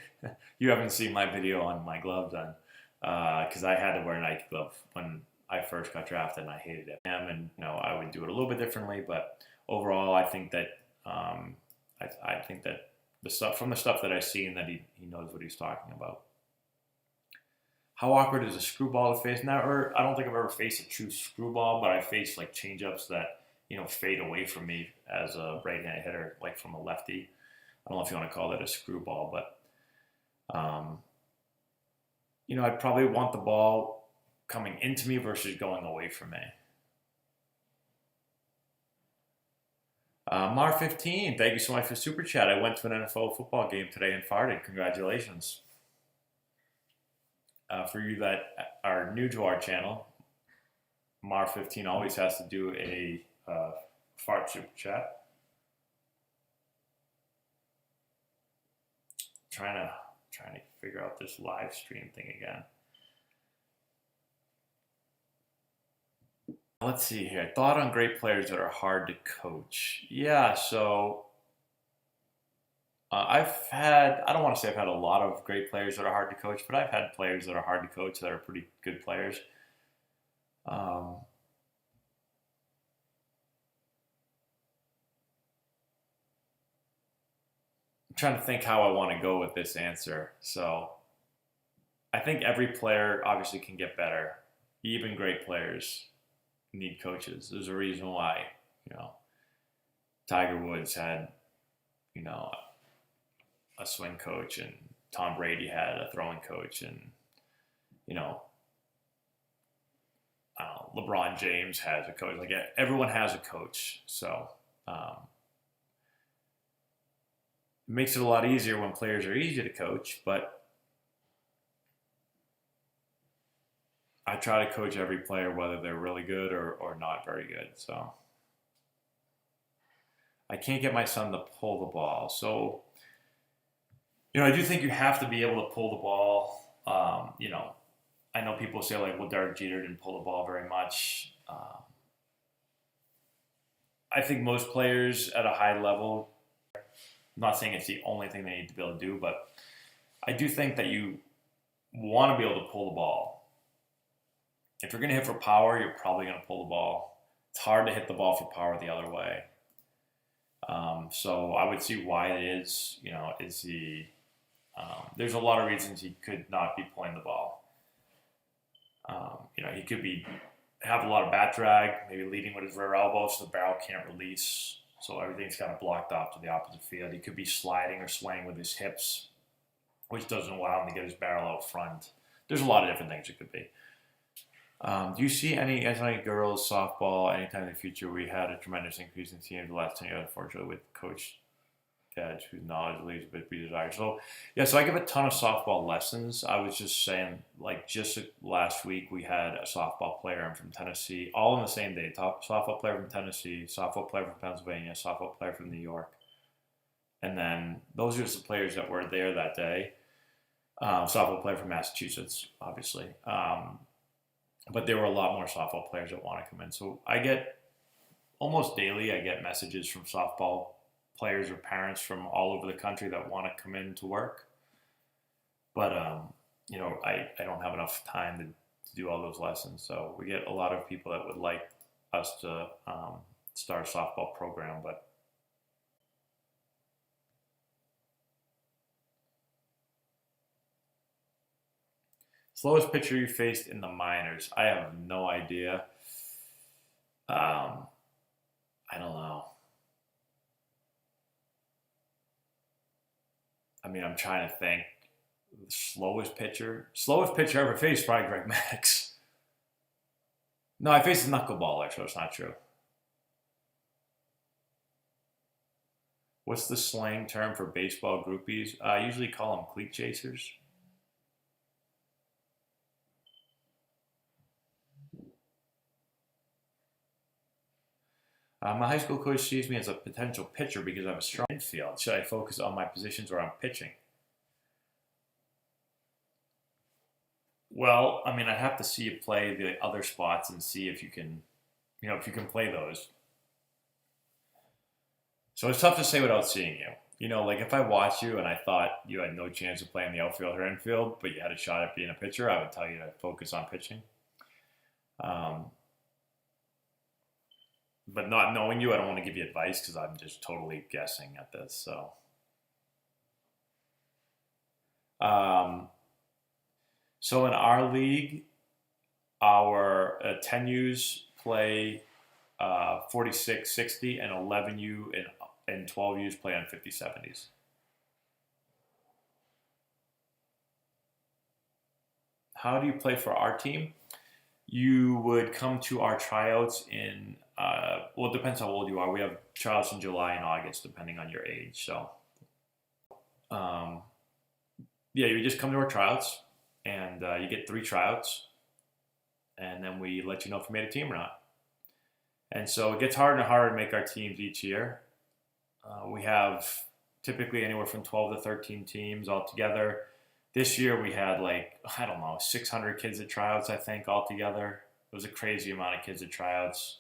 Speaker 1: you haven't seen my video on my gloves then, because I had to wear a Nike glove when I first got drafted and I hated it. And I would do it a little bit differently, but overall, I think that I think that the stuff that I've seen, that he knows what he's talking about. How awkward is a screwball to face? Never. I don't think I've ever faced a true screwball, but I faced like changeups that fade away from me as a right-handed hitter, like from a lefty. I don't know if you want to call that a screwball, but I'd probably want the ball coming into me versus going away from me. Mar15, thank you so much for Super Chat. I went to an NFL football game today and farted. Congratulations. For you that are new to our channel, Mar15 always has to do a fart Super Chat. Trying to figure out this live stream thing again. Let's see here. Thought on great players that are hard to coach. Yeah, so I don't want to say I've had a lot of great players that are hard to coach, but I've had players that are hard to coach that are pretty good players. I'm trying to think how I want to go with this answer. So I think every player obviously can get better. Even great players need coaches. There's a reason why, Tiger Woods had, a swing coach, and Tom Brady had a throwing coach, and, LeBron James has a coach. Like everyone has a coach. So it makes it a lot easier when players are easy to coach, but I try to coach every player, whether they're really good or not very good. So I can't get my son to pull the ball. So, I do think you have to be able to pull the ball. I know people say like, well, Derek Jeter didn't pull the ball very much. I think most players at a high level, I'm not saying it's the only thing they need to be able to do, but I do think that you want to be able to pull the ball. If you're going to hit for power, you're probably going to pull the ball. It's hard to hit the ball for power the other way. So I would see why it is. Is he? There's a lot of reasons he could not be pulling the ball. He could have a lot of bat drag, maybe leading with his rear elbow, so the barrel can't release, so everything's kind of blocked off to the opposite field. He could be sliding or swaying with his hips, which doesn't allow him to get his barrel out front. There's a lot of different things it could be. Do you see any girls softball anytime in the future? We had a tremendous increase in teams the last 10 years, unfortunately, with Coach Ted, whose knowledge leaves a bit to be desired. So I give a ton of softball lessons. I was just saying, just last week we had a softball player from Tennessee, all on the same day. Softball player from Tennessee, softball player from Pennsylvania, softball player from New York. And then those are just the players that were there that day. Softball player from Massachusetts, obviously. But there were a lot more softball players that want to come in. So I get, almost daily, I get messages from softball players or parents from all over the country that want to come in to work. But, I don't have enough time to do all those lessons. So we get a lot of people that would like us to start a softball program. But slowest pitcher you faced in the minors? I have no idea. I don't know. I'm trying to think. The slowest pitcher I ever faced, probably Greg Max. No, I faced a knuckleballer, so it's not true. What's the slang term for baseball groupies? I usually call them cleat chasers. My high school coach sees me as a potential pitcher because I'm a strong infield. Should I focus on my positions where I'm pitching? Well, I'd have to see you play the other spots and see if you can, play those. So it's tough to say without seeing you. Like if I watched you and I thought you had no chance of playing the outfield or infield, but you had a shot at being a pitcher, I would tell you to focus on pitching. But not knowing you, I don't want to give you advice because I'm just totally guessing at this. So, so in our league, our 10Us play 46-60, and 11U and 12Us play on 50-70s. How do you play for our team? You would come to our tryouts in, it depends how old you are. We have tryouts in July and August, depending on your age. So, you just come to our tryouts, and you get 3 tryouts, and then we let you know if you made a team or not. And so it gets harder and harder to make our teams each year. We have typically anywhere from 12 to 13 teams altogether. This year we had 600 kids at tryouts, I think, altogether. It was a crazy amount of kids at tryouts.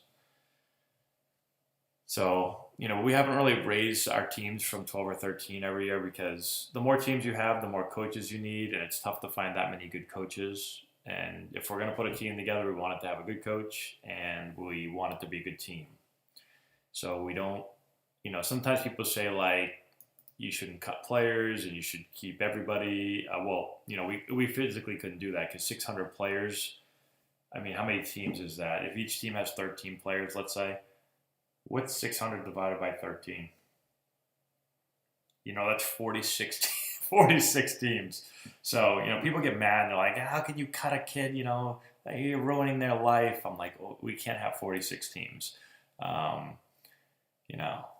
Speaker 1: So, we haven't really raised our teams from 12 or 13 every year because the more teams you have, the more coaches you need, and it's tough to find that many good coaches. And if we're going to put a team together, we want it to have a good coach, and we want it to be a good team. So we don't, sometimes people say you shouldn't cut players and you should keep everybody. We physically couldn't do that because 600 players, how many teams is that? If each team has 13 players, let's say, what's 600 divided by 13? That's 46 teams. So, people get mad and they're like, how can you cut a kid, you're ruining their life. I'm like, well, we can't have 46 teams.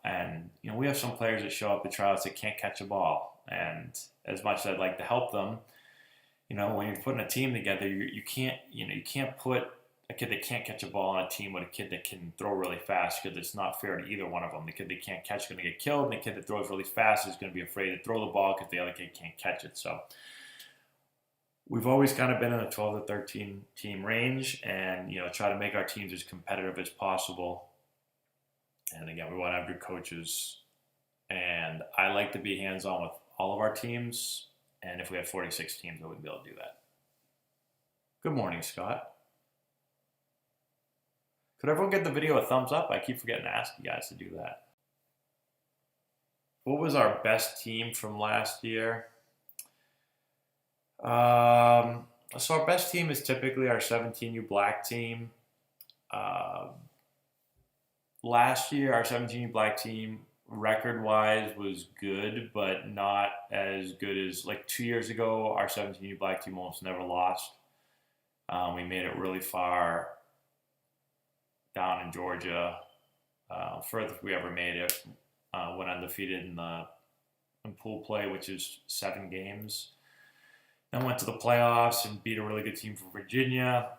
Speaker 1: And we have some players that show up to tryouts that can't catch a ball. And as much as I'd like to help them, When you're putting a team together, you can't put a kid that can't catch a ball on a team with a kid that can throw really fast, because it's not fair to either one of them. The kid that can't catch is going to get killed, and the kid that throws really fast is going to be afraid to throw the ball because the other kid can't catch it. So we've always kind of been in a 12 to 13 team range, and try to make our teams as competitive as possible. And again, we want to have good coaches, and I like to be hands-on with all of our teams. And if we had 46 teams, I wouldn't be able to do that. Good morning, Scott. Could everyone give the video a thumbs up? I keep forgetting to ask you guys to do that. What was our best team from last year? So our best team is typically our 17U black team. Last year, our 17U black team, record-wise, was good, but not as good as, like 2 years ago, our 17U black team almost never lost. We made it really far down in Georgia. Furthest we ever made it. Went undefeated in pool play, which is 7 games. Then went to the playoffs and beat a really good team from Virginia.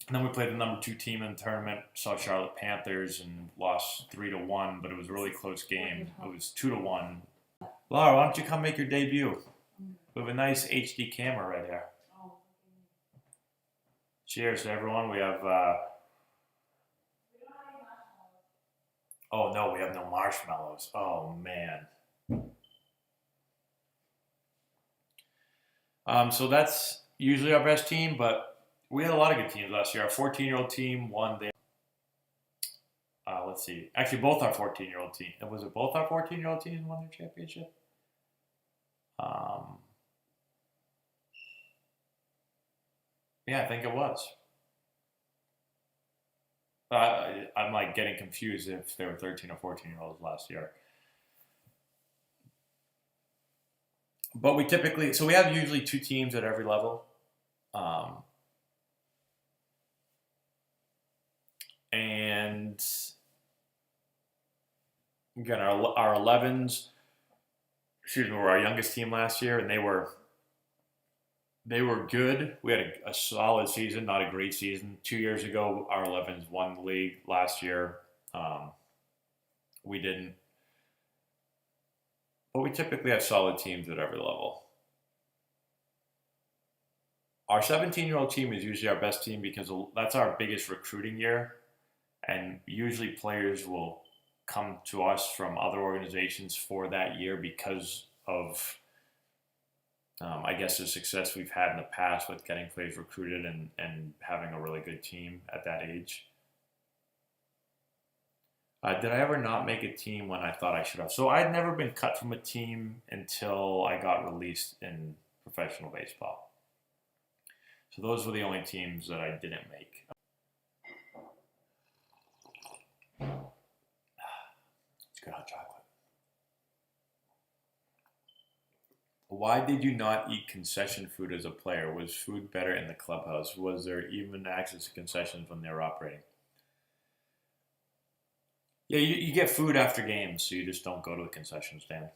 Speaker 1: And then we played the number 2 team in the tournament, South Charlotte Panthers, and lost 3-1, but it was a really close game. It was 2-1. Laura, why don't you come make your debut? We have a nice HD camera right here. Cheers to everyone. We have, oh no, we have no marshmallows. Oh man. So that's usually our best team, but we had a lot of good teams last year. Our 14-year-old team won the, let's see, actually both our 14-year-old team. Was it both our 14-year-old teams won their championship? Yeah, I think it was. I'm like getting confused if there were 13 or 14-year-olds last year. But we typically, so we have usually 2 teams at every level. And again, our 11s, were our youngest team last year, and they were good. We had a solid season, not a great season. 2 years ago, our 11s won the league. Last year, we didn't. But we typically have solid teams at every level. Our 17-year-old team is usually our best team because that's our biggest recruiting year. And usually players will come to us from other organizations for that year because of, I guess, the success we've had in the past with getting players recruited and having a really good team at that age. Did I ever not make a team when I thought I should have? So I'd never been cut from a team until I got released in professional baseball. So those were the only teams that I didn't make. It's good hot chocolate. Why did you not eat concession food as a player? Was food better in the clubhouse? Was there even access to concessions when they were operating? Yeah, you get food after games, so you just don't go to the concession stand.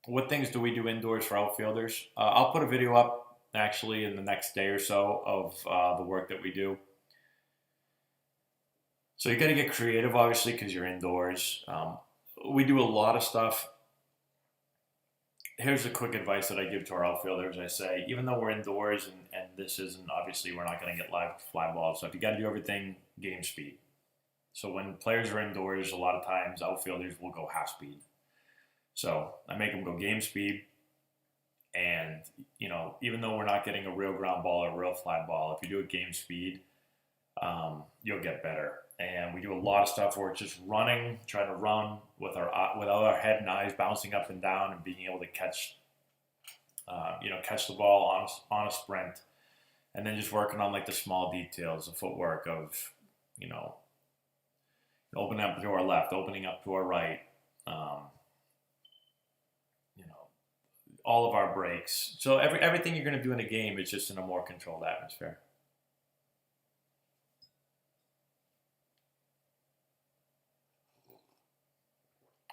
Speaker 1: What things do we do indoors for outfielders? I'll put a video up, actually, in the next day or so of the work that we do. So you got to get creative, obviously, because you're indoors. We do a lot of stuff. Here's the quick advice that I give to our outfielders. I say, even though we're indoors and this isn't, obviously, we're not going to get live fly balls. So if you got to do everything game speed. So when players are indoors, a lot of times outfielders will go half speed. So I make them go game speed. And, even though we're not getting a real ground ball or a real fly ball, if you do it game speed, you'll get better. And we do a lot of stuff where it's just running, trying to run with our head and eyes bouncing up and down and being able to catch the ball on a sprint, and then just working on like the small details, the footwork of, opening up to our left, opening up to our right, all of our breaks. So everything you're going to do in a game is just in a more controlled atmosphere.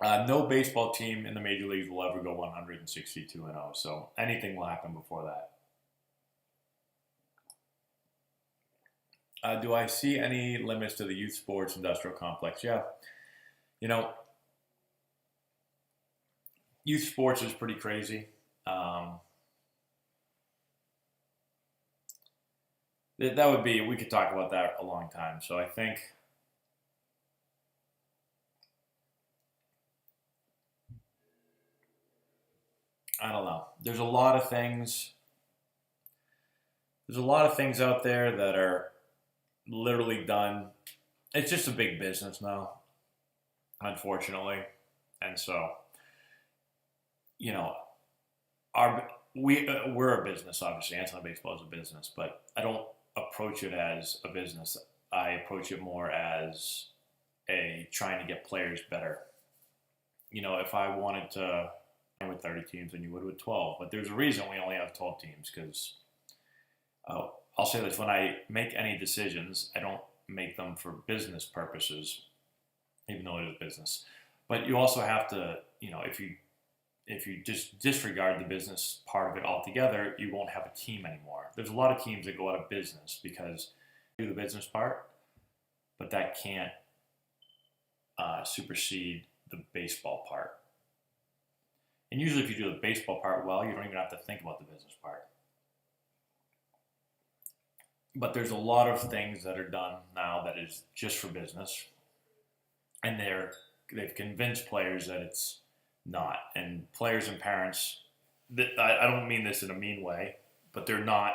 Speaker 1: No baseball team in the major leagues will ever go 162-0. So anything will happen before that. Do I see any limits to the youth sports industrial complex? Yeah. You know, youth sports is pretty crazy. That would be, we could talk about that a long time. So I think, I don't know. There's a lot of things. There's a lot of things out there that are literally done. It's just a big business now, unfortunately. And so, you know, we're a business, obviously. Antelope Baseball is a business, but I don't approach it as a business. I approach it more as a trying to get players better. You know, if I wanted to with 30 teams than you would with 12, but there's a reason we only have 12 teams because I'll say this: when I make any decisions, I don't make them for business purposes, even though it is business. But you also have to, you know, if you just disregard the business part of it altogether, you won't have a team anymore. There's a lot of teams that go out of business because they do the business part, but that can't supersede the baseball part. And usually if you do the baseball part well, you don't even have to think about the business part. But there's a lot of things that are done now that is just for business. And they've convinced players that it's not. And players and parents, I don't mean this in a mean way, but they're not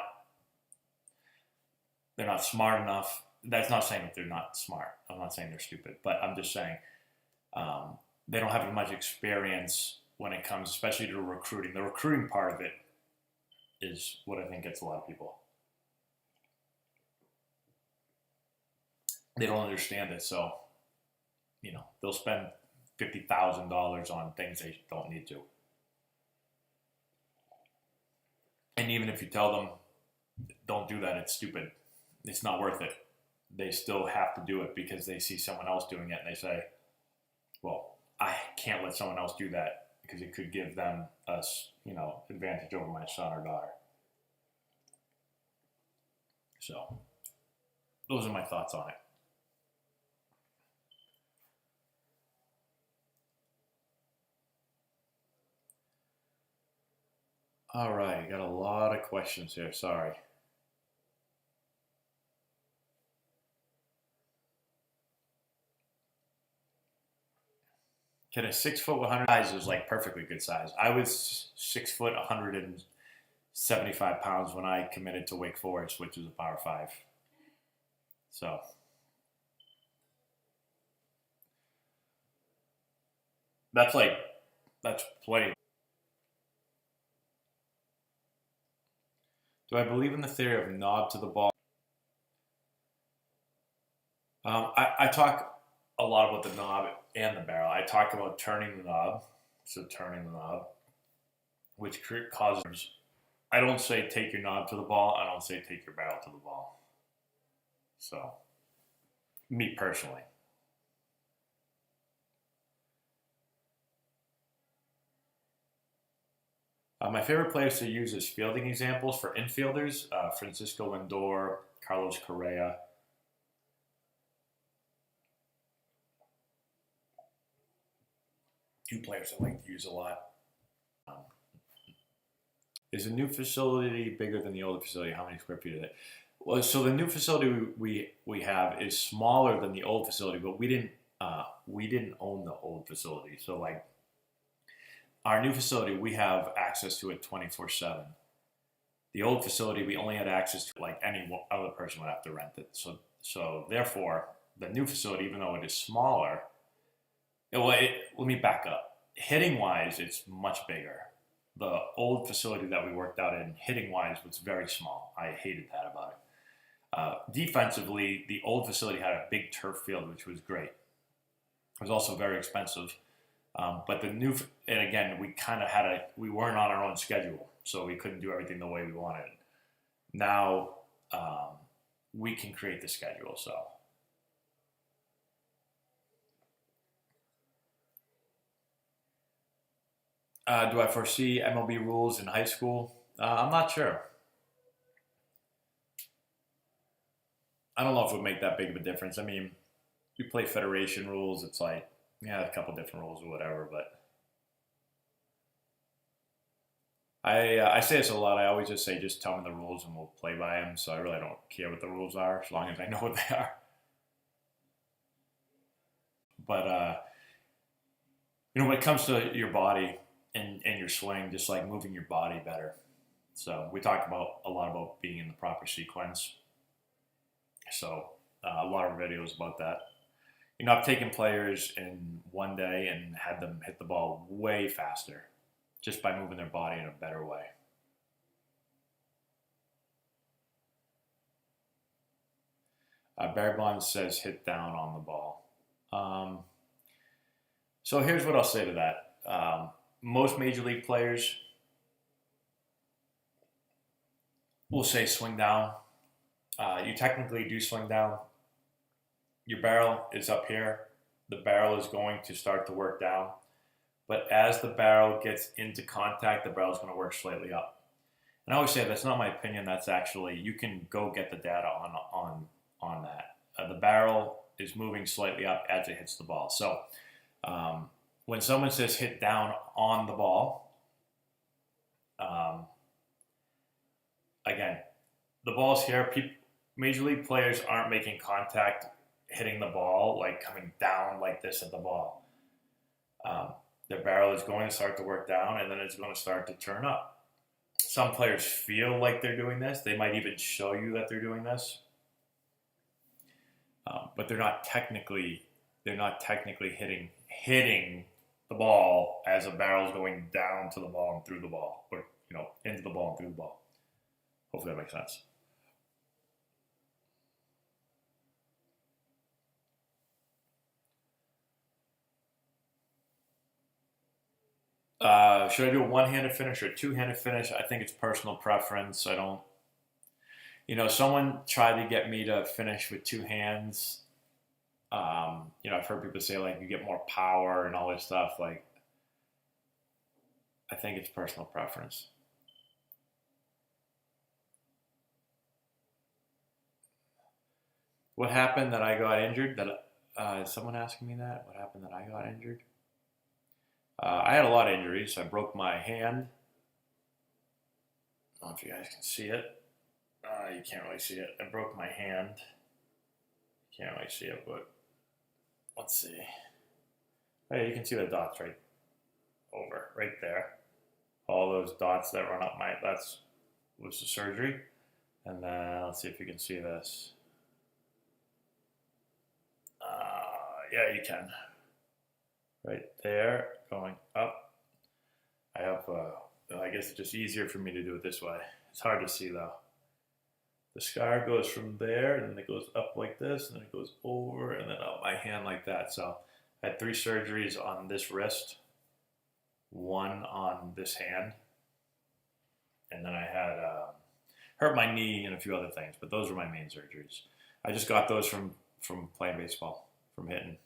Speaker 1: smart enough. That's not saying that they're not smart. I'm not saying they're stupid, but I'm just saying they don't have as much experience when it comes, especially to recruiting. The recruiting part of it is what I think gets a lot of people. They don't understand it, so you know they'll spend $50,000 on things they don't need to. And even if you tell them don't do that, it's stupid. It's not worth it. They still have to do it because they see someone else doing it and they say, well, I can't let someone else do that because it could give them a, you know, advantage over my son or daughter. So those are my thoughts on it. All right, got a lot of questions here. Sorry. Can a 6 foot 100 size is like perfectly good size. I was 6 foot 175 pounds when I committed to Wake Forest, which is a Power 5. So that's plenty. Do I believe in the theory of knob to the ball? I talk a lot about the knob and the barrel. I talk about turning the knob, which causes. I don't say take your knob to the ball. I don't say take your barrel to the ball. So, me personally. My favorite players to use as fielding examples for infielders: Francisco Lindor, Carlos Correa. Two players I like to use a lot. Is the new facility bigger than the older facility? How many square feet is it? Well, so the new facility we have is smaller than the old facility, but we didn't own the old facility. So like our new facility, we have access to it 24/7. The old facility, we only had access to like any other person would have to rent it. So therefore, the new facility, even though it is smaller, let me back up. Hitting wise, it's much bigger. The old facility that we worked out in, hitting wise, was very small. I hated that about it. Defensively, the old facility had a big turf field, which was great. It was also very expensive. But the new, and again, we weren't on our own schedule, so we couldn't do everything the way we wanted. Now, we can create the schedule, so. Do I foresee MLB rules in high school? I'm not sure. I don't know if it would make that big of a difference. I mean, you play federation rules, it's like, yeah, a couple different rules or whatever, but I say this a lot. I always just say, just tell me the rules and we'll play by them. So I really don't care what the rules are as long as I know what they are. But when it comes to your body and your swing, just like moving your body better. So we talk about a lot about being in the proper sequence. So a lot of videos about that. I've taken players in one day and had them hit the ball way faster just by moving their body in a better way. Barry Bonds says hit down on the ball. So here's what I'll say to that. Most major league players will say swing down. You technically do swing down. Your barrel is up here. The barrel is going to start to work down. But as the barrel gets into contact, the barrel is going to work slightly up. And I always say that's not my opinion. That's actually, you can go get the data on that. The barrel is moving slightly up as it hits the ball. So when someone says hit down on the ball, again, the ball's here. Major league players aren't making contact hitting the ball, like coming down like this at the ball. Their barrel is going to start to work down, and then it's going to start to turn up. Some players feel like they're doing this. They might even show you that they're doing this, but they're not technically hitting the ball as a barrel is going down to the ball and through the ball, or into the ball and through the ball. Hopefully that makes sense. Should I do a one-handed finish or a two-handed finish? I think it's personal preference. I don't, someone tried to get me to finish with two hands. I've heard people say like you get more power and all this stuff. Like, I think it's personal preference. What happened that I got injured? Is someone asking me that? What happened that I got injured? I had a lot of injuries. I broke my hand. I don't know if you guys can see it. You can't really see it. I broke my hand. You can't really see it, but let's see. Hey, you can see the dots right there. All those dots that run up was the surgery. And then let's see if you can see this. Yeah, you can. Right there, going up. I guess it's just easier for me to do it this way. It's hard to see though. The scar goes from there, and then it goes up like this, and then it goes over, and then up my hand like that. So I had 3 surgeries on this wrist, 1 on this hand, and then I had hurt my knee and a few other things, but those were my main surgeries. I just got those from playing baseball, from hitting.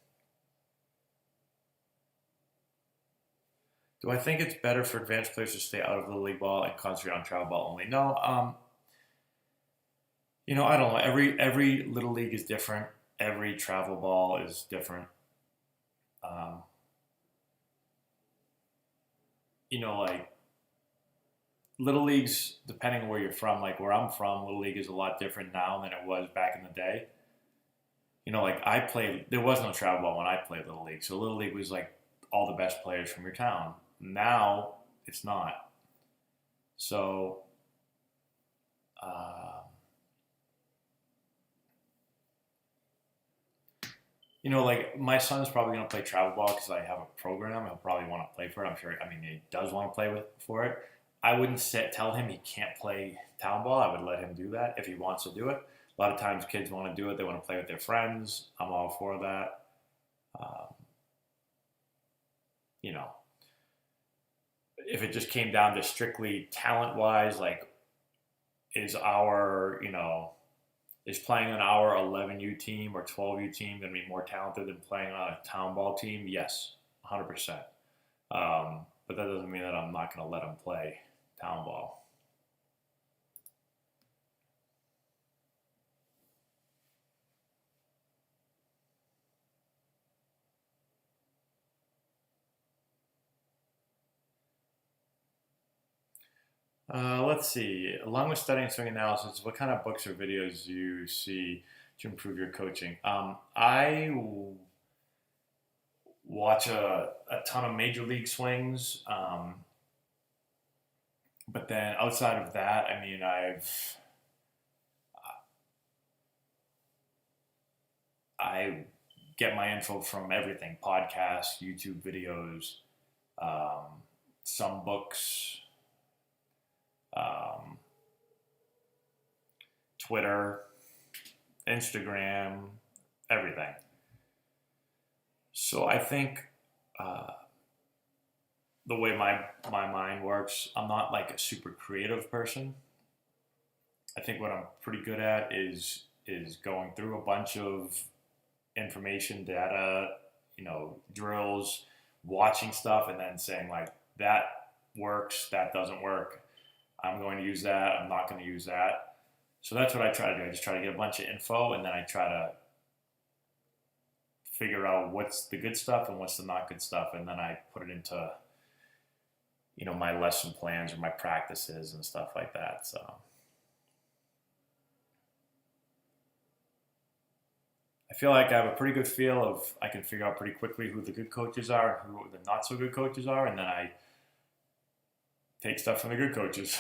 Speaker 1: Do I think it's better for advanced players to stay out of the league ball and concentrate on travel ball only? No. I don't know. Every little league is different. Every travel ball is different. Like little leagues, depending on where you're from, like where I'm from, little league is a lot different now than it was back in the day. Like there was no travel ball when I played little league. So little league was like all the best players from your town. Now it's not. So, like my son's probably going to play travel ball because I have a program. He'll probably want to play for it. I'm sure. I mean, he does want to play for it. I wouldn't tell him he can't play town ball. I would let him do that if he wants to do it. A lot of times kids want to do it. They want to play with their friends. I'm all for that. If it just came down to strictly talent-wise, like is playing on our 11U team or 12U team going to be more talented than playing on a town ball team? Yes, 100%. but that doesn't mean that I'm not going to let him play town ball. Let's see. Along with studying swing analysis, what kind of books or videos do you see to improve your coaching? Watch a ton of major league swings, but then outside of that, I mean, I get my info from everything: podcasts, YouTube videos, some books, um, Twitter, Instagram, everything. So I think uh, the way my mind works, I'm not like a super creative person. I think what I'm pretty good at is going through a bunch of information, data, drills, watching stuff, and then saying like that works, that doesn't work. I'm going to use that. I'm not going to use that. So that's what I try to do. I just try to get a bunch of info, and then I try to figure out what's the good stuff and what's the not good stuff, and then I put it into my lesson plans or my practices and stuff like that. So I feel like I have a pretty good feel of I can figure out pretty quickly who the good coaches are and who the not so good coaches are, and then I take stuff from the good coaches.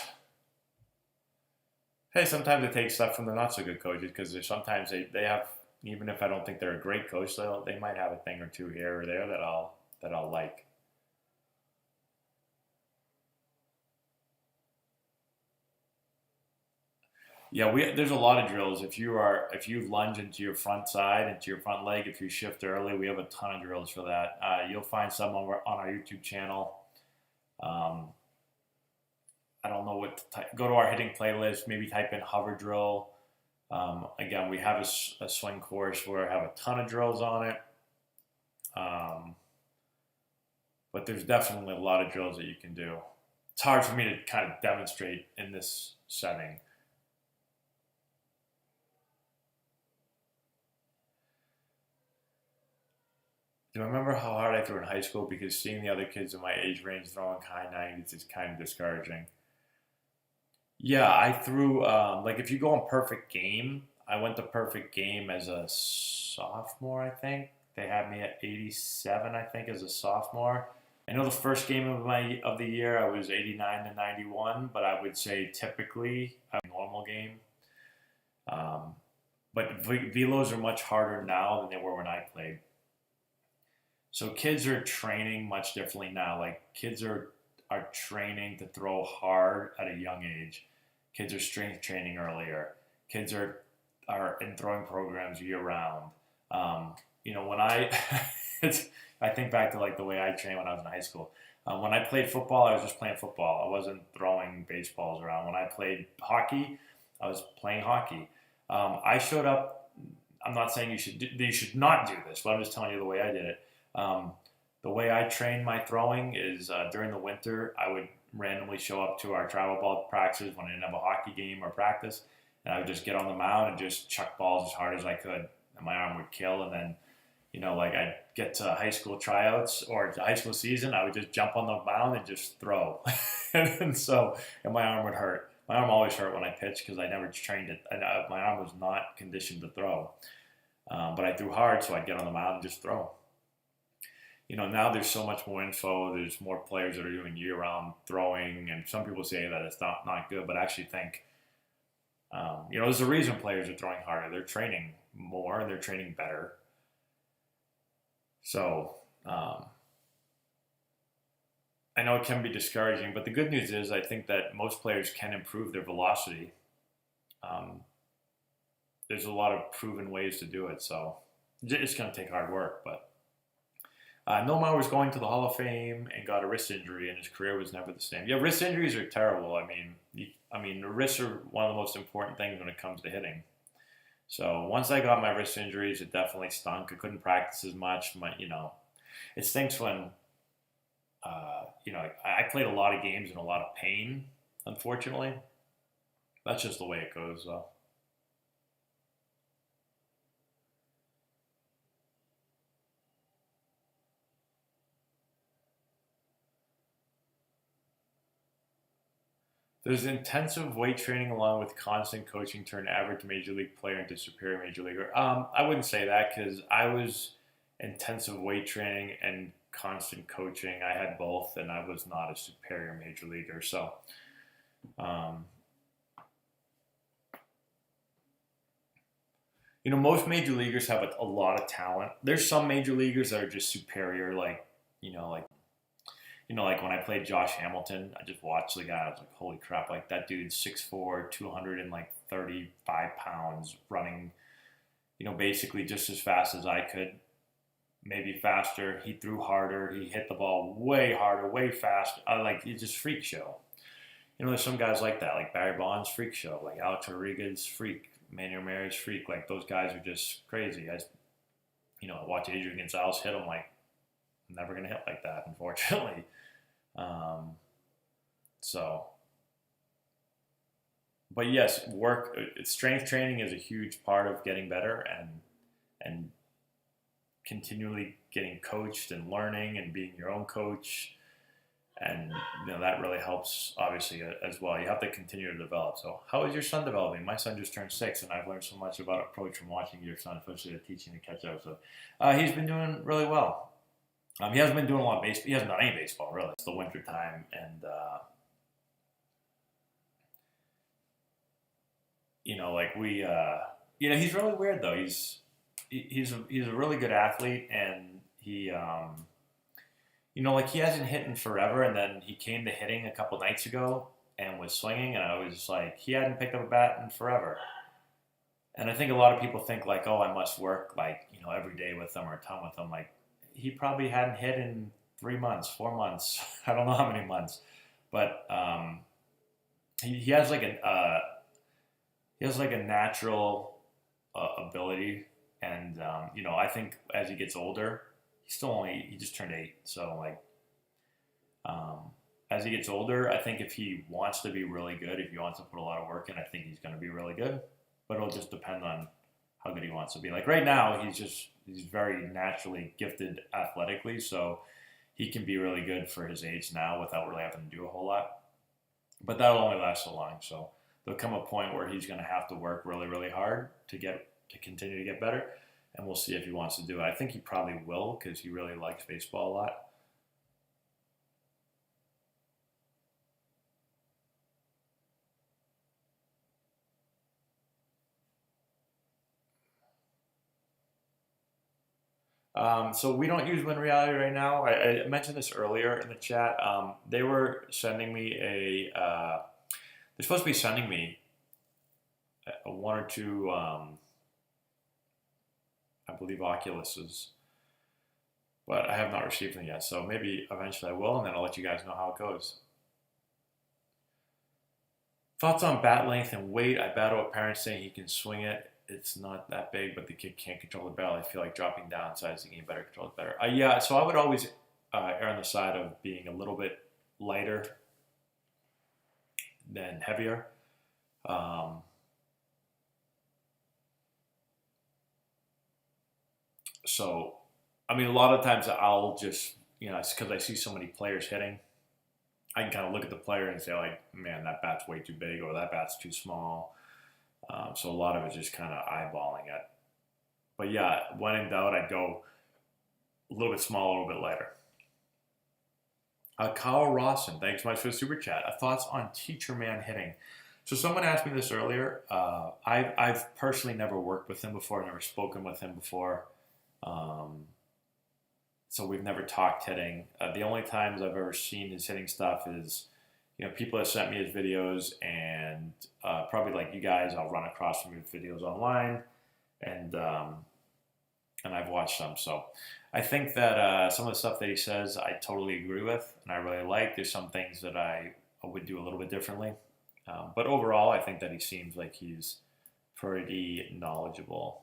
Speaker 1: Hey, sometimes I take stuff from the not so good coaches because sometimes they have, even if I don't think they're a great coach, they might have a thing or two here or there that I'll like. Yeah, there's a lot of drills. If you lunge into your front side, into your front leg, if you shift early, we have a ton of drills for that. You'll find some on our YouTube channel. Um, I don't know what to type. Go to our hitting playlist. Maybe type in hover drill. Again, we have a swing course where I have a ton of drills on it. But there's definitely a lot of drills that you can do. It's hard for me to kind of demonstrate in this setting. Do I remember how hard I threw in high school? Because seeing the other kids in my age range throwing high 90s is kind of discouraging. Yeah, I threw, like if you go on perfect game, I went to perfect game as a sophomore, I think. They had me at 87, I think, as a sophomore. I know the first game of the year I was 89 to 91, but I would say typically a normal game. Um, but velos are much harder now than they were when I played. So kids are training much differently now. Like kids are training to throw hard at a young age. Kids are strength training earlier. Kids are in throwing programs year round. When I think back to like the way I trained when I was in high school. When I played football, I was just playing football. I wasn't throwing baseballs around. When I played hockey, I was playing hockey. I showed up. I'm not saying you should not do this, but I'm just telling you the way I did it. Um, the way I train my throwing is during the winter, I would randomly show up to our travel ball practices when I didn't have a hockey game or practice, and I would just get on the mound and just chuck balls as hard as I could, and my arm would kill. And then, like I'd get to high school tryouts or high school season, I would just jump on the mound and just throw, and my arm would hurt. My arm always hurt when I pitched because I never trained it. My arm was not conditioned to throw, but I threw hard, so I'd get on the mound and just throw. Now there's so much more info. There's more players that are doing year-round throwing, and some people say that it's not good, but I actually think, there's a reason players are throwing harder. They're training more, and they're training better. So I know it can be discouraging, but the good news is I think that most players can improve their velocity. Um, there's a lot of proven ways to do it, so it's going to take hard work, but Nomar was going to the Hall of Fame and got a wrist injury, and his career was never the same. Yeah, wrist injuries are terrible. I mean, the wrists are one of the most important things when it comes to hitting. So once I got my wrist injuries, it definitely stunk. I couldn't practice as much. It stinks when I played a lot of games in a lot of pain, unfortunately. That's just the way it goes, though. Does intensive weight training along with constant coaching turn average major league player into superior major leaguer? I wouldn't say that because I was intensive weight training and constant coaching. I had both, and I was not a superior major leaguer. So, um, most major leaguers have a lot of talent. There's some major leaguers that are just superior, like you know, like like when I played Josh Hamilton, I just watched the guy. I was like, holy crap! Like that dude's 6'4", 235 pounds, running, basically just as fast as I could, maybe faster. He threw harder. He hit the ball way harder, way faster. Like it's just freak show. There's some guys like that, like Barry Bonds, freak show, like Alex Rodriguez, freak, Manny Ramirez, freak. Like those guys are just crazy. I watch Adrian Gonzalez hit him. Like, I'm never gonna hit like that, unfortunately. Um, so, but yes, strength training is a huge part of getting better and continually getting coached and learning and being your own coach, and that really helps obviously as well. You have to continue to develop. So, how is your son developing? My son just turned 6, and I've learned so much about approach from watching your son, especially the teaching to catch up. So, he's been doing really well. He hasn't been doing a lot of baseball. He hasn't done any baseball, really. It's the winter time, and he's really weird though. He's a really good athlete, and like he hasn't hit in forever. And then he came to hitting a couple nights ago and was swinging, and I was just like, he hadn't picked up a bat in forever. And I think a lot of people think like, oh, I must work like every day with them or a ton with them. Like, he probably hadn't hit in 3 months, 4 months. I don't know how many months, but he has like a natural ability, and I think as he gets older, he just turned 8, so like as he gets older, I think if he wants to be really good, if he wants to put a lot of work in, I think he's going to be really good, but it'll just depend on how good he wants to be. Like right now, he's very naturally gifted athletically, so he can be really good for his age now without really having to do a whole lot. But that'll only last so long. So there'll come a point where he's going to have to work really, really hard to continue to get better, and we'll see if he wants to do it. I think he probably will because he really likes baseball a lot. So we don't use Win Reality right now. I mentioned this earlier in the chat. They were sending me they're supposed to be sending me a one or two, I believe, Oculuses, but I have not received them yet. So maybe eventually I will, and then I'll let you guys know how it goes. Thoughts on bat length and weight? I battle with parents saying he can swing it. It's not that big, but the kid can't control the barrel. I feel like dropping down, so I was thinking better control it better. Yeah, so I would always err on the side of being a little bit lighter than heavier. So, I mean, a lot of times I'll just, it's because I see so many players hitting. I can kind of look at the player and say, like, man, that bat's way too big, or that bat's too small. So a lot of it's just kind of eyeballing it. But yeah, when in doubt, I'd go a little bit smaller, a little bit lighter. Kyle Rawson, thanks so much for the super chat. Thoughts on Teacher Man hitting? So someone asked me this earlier. I've personally never worked with him before, never spoken with him before. So we've never talked hitting. The only times I've ever seen his hitting stuff is, people have sent me his videos, and probably like you guys, I'll run across some of his videos online, and I've watched some. So I think that some of the stuff that he says, I totally agree with, and I really like. There's some things that I would do a little bit differently, but overall, I think that he seems like he's pretty knowledgeable.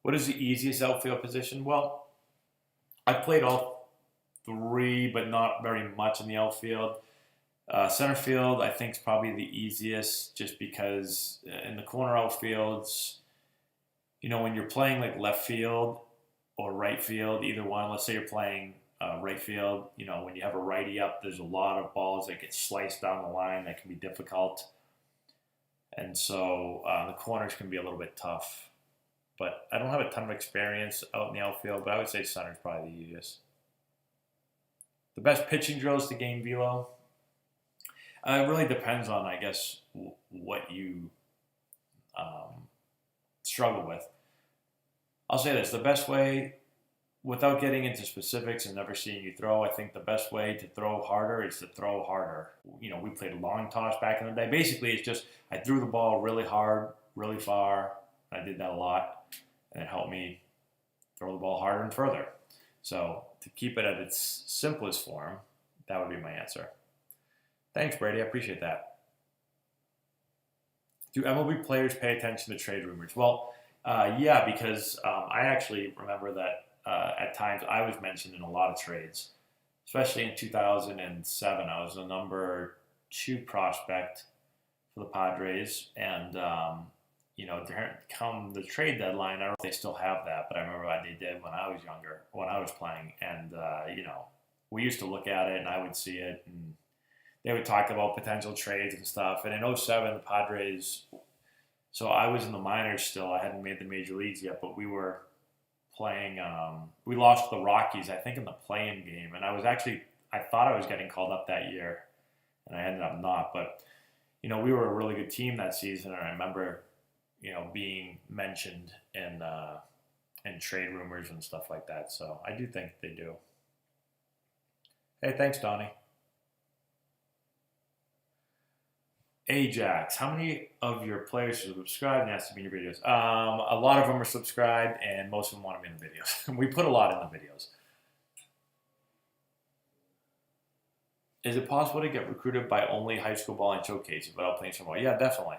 Speaker 1: What is the easiest outfield position? Well, I've played all three, but not very much in the outfield. Center field, I think, is probably the easiest, just because in the corner outfields, when you're playing like left field or right field, either one. Let's say you're playing right field. When you have a righty up, there's a lot of balls that get sliced down the line that can be difficult, and so the corners can be a little bit tough. But I don't have a ton of experience out in the outfield, but I would say center is probably the easiest. The best pitching drills to gain velo. It really depends on, I guess, what you struggle with. I'll say this: the best way, without getting into specifics and never seeing you throw, I think the best way to throw harder is to throw harder. We played long toss back in the day. Basically, it's just I threw the ball really hard, really far. I did that a lot, and it helped me throw the ball harder and further. So to keep it at its simplest form, that would be my answer. Thanks, Brady. I appreciate that. Do MLB players pay attention to trade rumors? Well, yeah, because I actually remember that at times I was mentioned in a lot of trades, especially in 2007. I was the number 2 prospect for the Padres, and come the trade deadline, I don't know if they still have that, but I remember they did when I was younger, when I was playing, and we used to look at it, and I would see it, and they would talk about potential trades and stuff. And in '07, the Padres, so I was in the minors still. I hadn't made the major leagues yet, but we were playing. We lost the Rockies, I think, in the play-in game. And I thought I was getting called up that year, and I ended up not. But, we were a really good team that season. And I remember, being mentioned in trade rumors and stuff like that. So I do think they do. Hey, thanks, Donnie. Ajax, how many of your players are subscribed and asked to be in your videos? A lot of them are subscribed, and most of them want to be in the videos. We put a lot in the videos. Is it possible to get recruited by only high school ball and showcases without playing some ball? Yeah, definitely.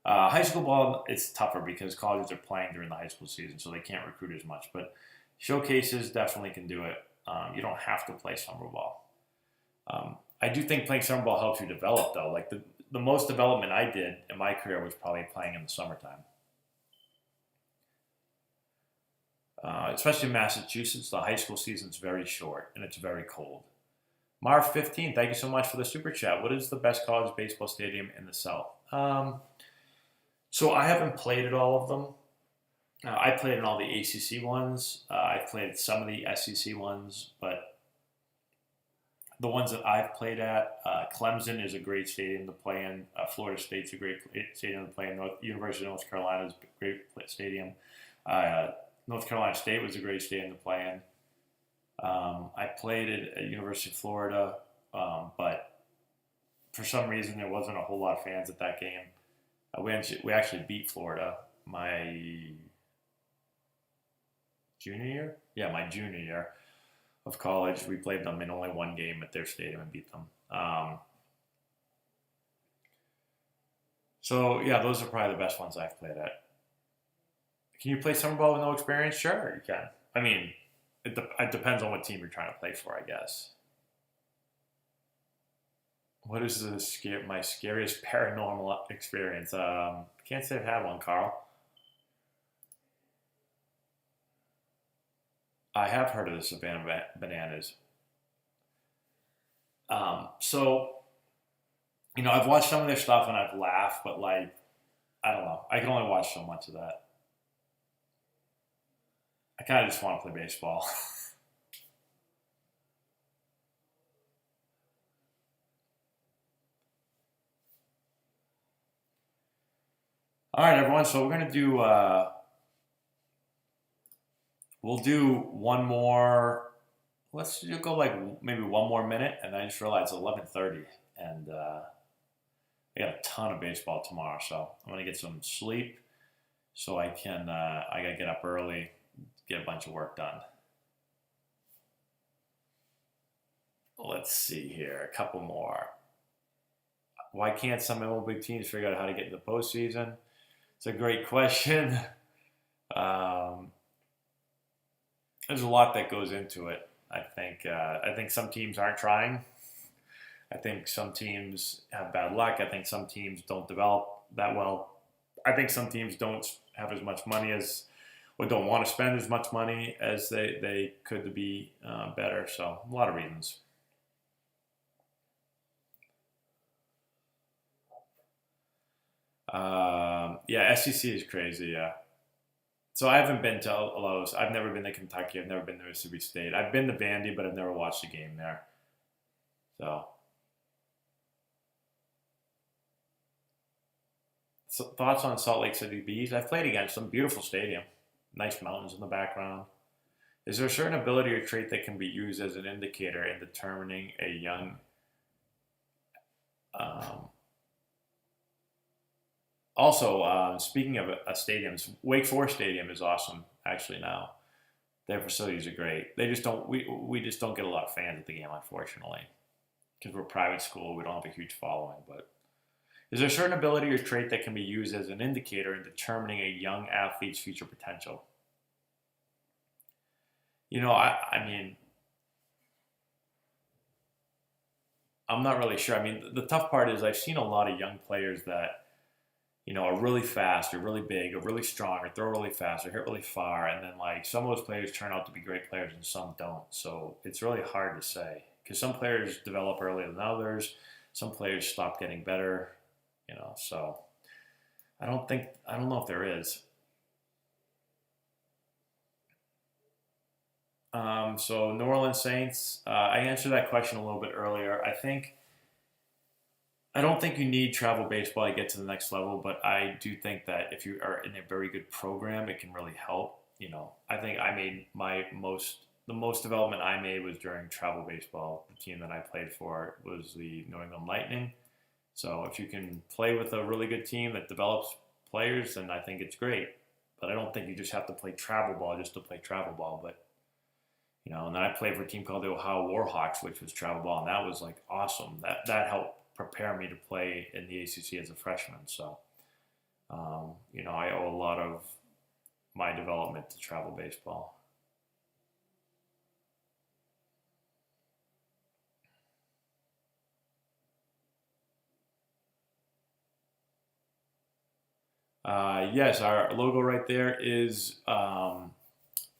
Speaker 1: High school ball, it's tougher because colleges are playing during the high school season, so they can't recruit as much. But showcases definitely can do it. You don't have to play summer ball. I do think playing summer ball helps you develop, though. Like the most development I did in my career was probably playing in the summertime. Especially in Massachusetts, the high school season is very short and it's very cold. Marv 15, thank you so much for the super chat. What is the best college baseball stadium in the South? So I haven't played at all of them. I played in all the ACC ones. I've played some of the SEC ones, but the ones that I've played at, Clemson is a great stadium to play in. Florida State's a great stadium to play in. University of North Carolina is a great stadium. North Carolina State was a great stadium to play in. I played at University of Florida, but for some reason there wasn't a whole lot of fans at that game. We actually beat Florida my junior year? Yeah, my junior year of college. We played them in only one game at their stadium and beat them. So, yeah, those are probably the best ones I've played at. Can you play summer ball with no experience? Sure, you can. I mean, it depends on what team you're trying to play for, I guess. What is my scariest paranormal experience? Can't say I've had one, Carl. I have heard of the Savannah Bananas. So, I've watched some of their stuff and I've laughed, but I don't know. I can only watch so much of that. I kind of just want to play baseball. All right, everyone. So we're gonna do. We'll do one more. Let's just go maybe one more minute, and I just realized it's 11:30, and I got a ton of baseball tomorrow, so I'm gonna get some sleep, so I can. I gotta get up early, get a bunch of work done. Let's see here, a couple more. Why can't some MLB teams figure out how to get in the postseason? It's a great question. there's a lot that goes into it. I think some teams aren't trying. I think some teams have bad luck. I think some teams don't develop that well. I think some teams don't have as much money as, or don't want to spend as much money as they could to be better. So a lot of reasons. Yeah, SEC is crazy. Yeah. So I haven't been to a lot of those. I've never been to Kentucky. I've never been to Mississippi State. I've been to Vandy, but I've never watched a game there. So thoughts on Salt Lake City Bees? I've played against them. Beautiful stadium. Nice mountains in the background. Is there a certain ability or trait that can be used as an indicator in determining a young um, also, speaking of stadiums, Wake Forest Stadium is awesome. Actually, now their facilities are great. They just don't. We just don't get a lot of fans at the game, unfortunately, because we're a private school. We don't have a huge following. But is there a certain ability or trait that can be used as an indicator in determining a young athlete's future potential? I mean, I'm not really sure. I mean, the tough part is I've seen a lot of young players that are really fast or really big or really strong or throw really fast or hit really far. And then, like, some of those players turn out to be great players and some don't. So it's really hard to say because some players develop earlier than others. Some players stop getting better, so I don't know if there is. So New Orleans Saints, I answered that question a little bit earlier. I don't think you need travel baseball to get to the next level, but I do think that if you are in a very good program, it can really help. I think I made the most development I made was during travel baseball. The team that I played for was the New England Lightning. So if you can play with a really good team that develops players, then I think it's great. But I don't think you just have to play travel ball just to play travel ball. But and then I played for a team called the Ohio Warhawks, which was travel ball, and that was like awesome. That helped prepare me to play in the ACC as a freshman. So, I owe a lot of my development to travel baseball. Yes, our logo right there is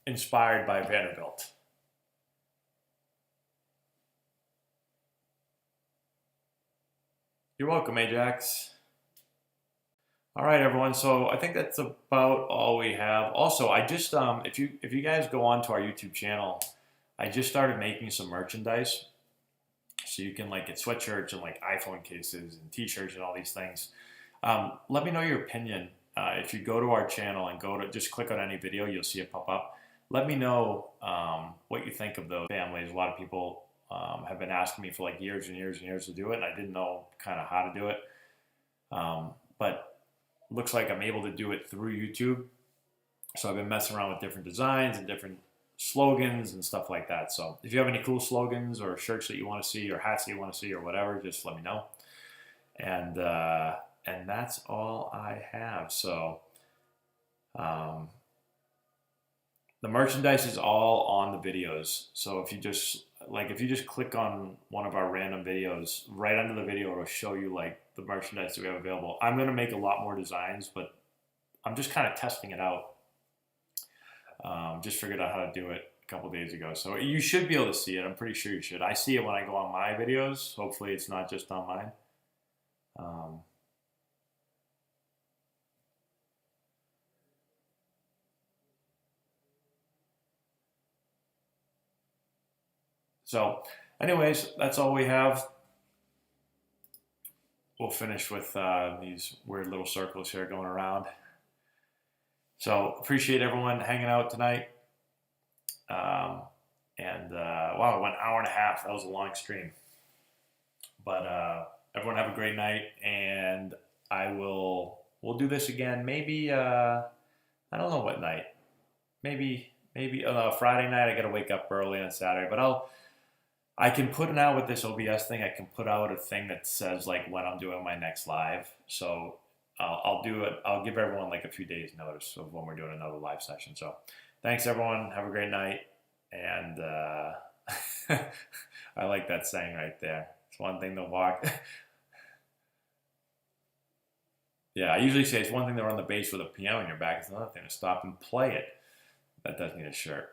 Speaker 1: inspired by Vanderbilt. You're welcome, Ajax. All right, everyone. So I think that's about all we have. Also, I just if you guys go on to our YouTube channel, I just started making some merchandise, so you can like get sweatshirts and like iPhone cases and T-shirts and all these things. Let me know your opinion. If you go to our channel and just click on any video, you'll see it pop up. Let me know what you think of those families. A lot of people have been asking me for like years and years and years to do it, and I didn't know kind of how to do it. But looks like I'm able to do it through YouTube. So I've been messing around with different designs and different slogans and stuff like that. So if you have any cool slogans or shirts that you want to see or hats that you want to see or whatever, just let me know. And that's all I have. So the merchandise is all on the videos. So if you just click on one of our random videos, right under the video, it'll show you like the merchandise that we have available. I'm going to make a lot more designs, but I'm just kind of testing it out. Just figured out how to do it a couple days ago. So you should be able to see it. I'm pretty sure you should. I see it when I go on my videos. Hopefully it's not just on mine. So anyways, that's all we have. We'll finish with these weird little circles here going around. So appreciate everyone hanging out tonight. Wow, it went an hour and a half. That was a long stream. But everyone have a great night, and we'll do this again. Maybe I don't know what night. Maybe Friday night. I got to wake up early on Saturday, but I can put it out with this OBS thing. I can put out a thing that says like when I'm doing my next live. So I'll do it. I'll give everyone like a few days notice of when we're doing another live session. So thanks everyone. Have a great night. And I like that saying right there. It's one thing to walk. Yeah, I usually say it's one thing to run the bass with a piano on your back. It's another thing to stop and play it. That does need a shirt.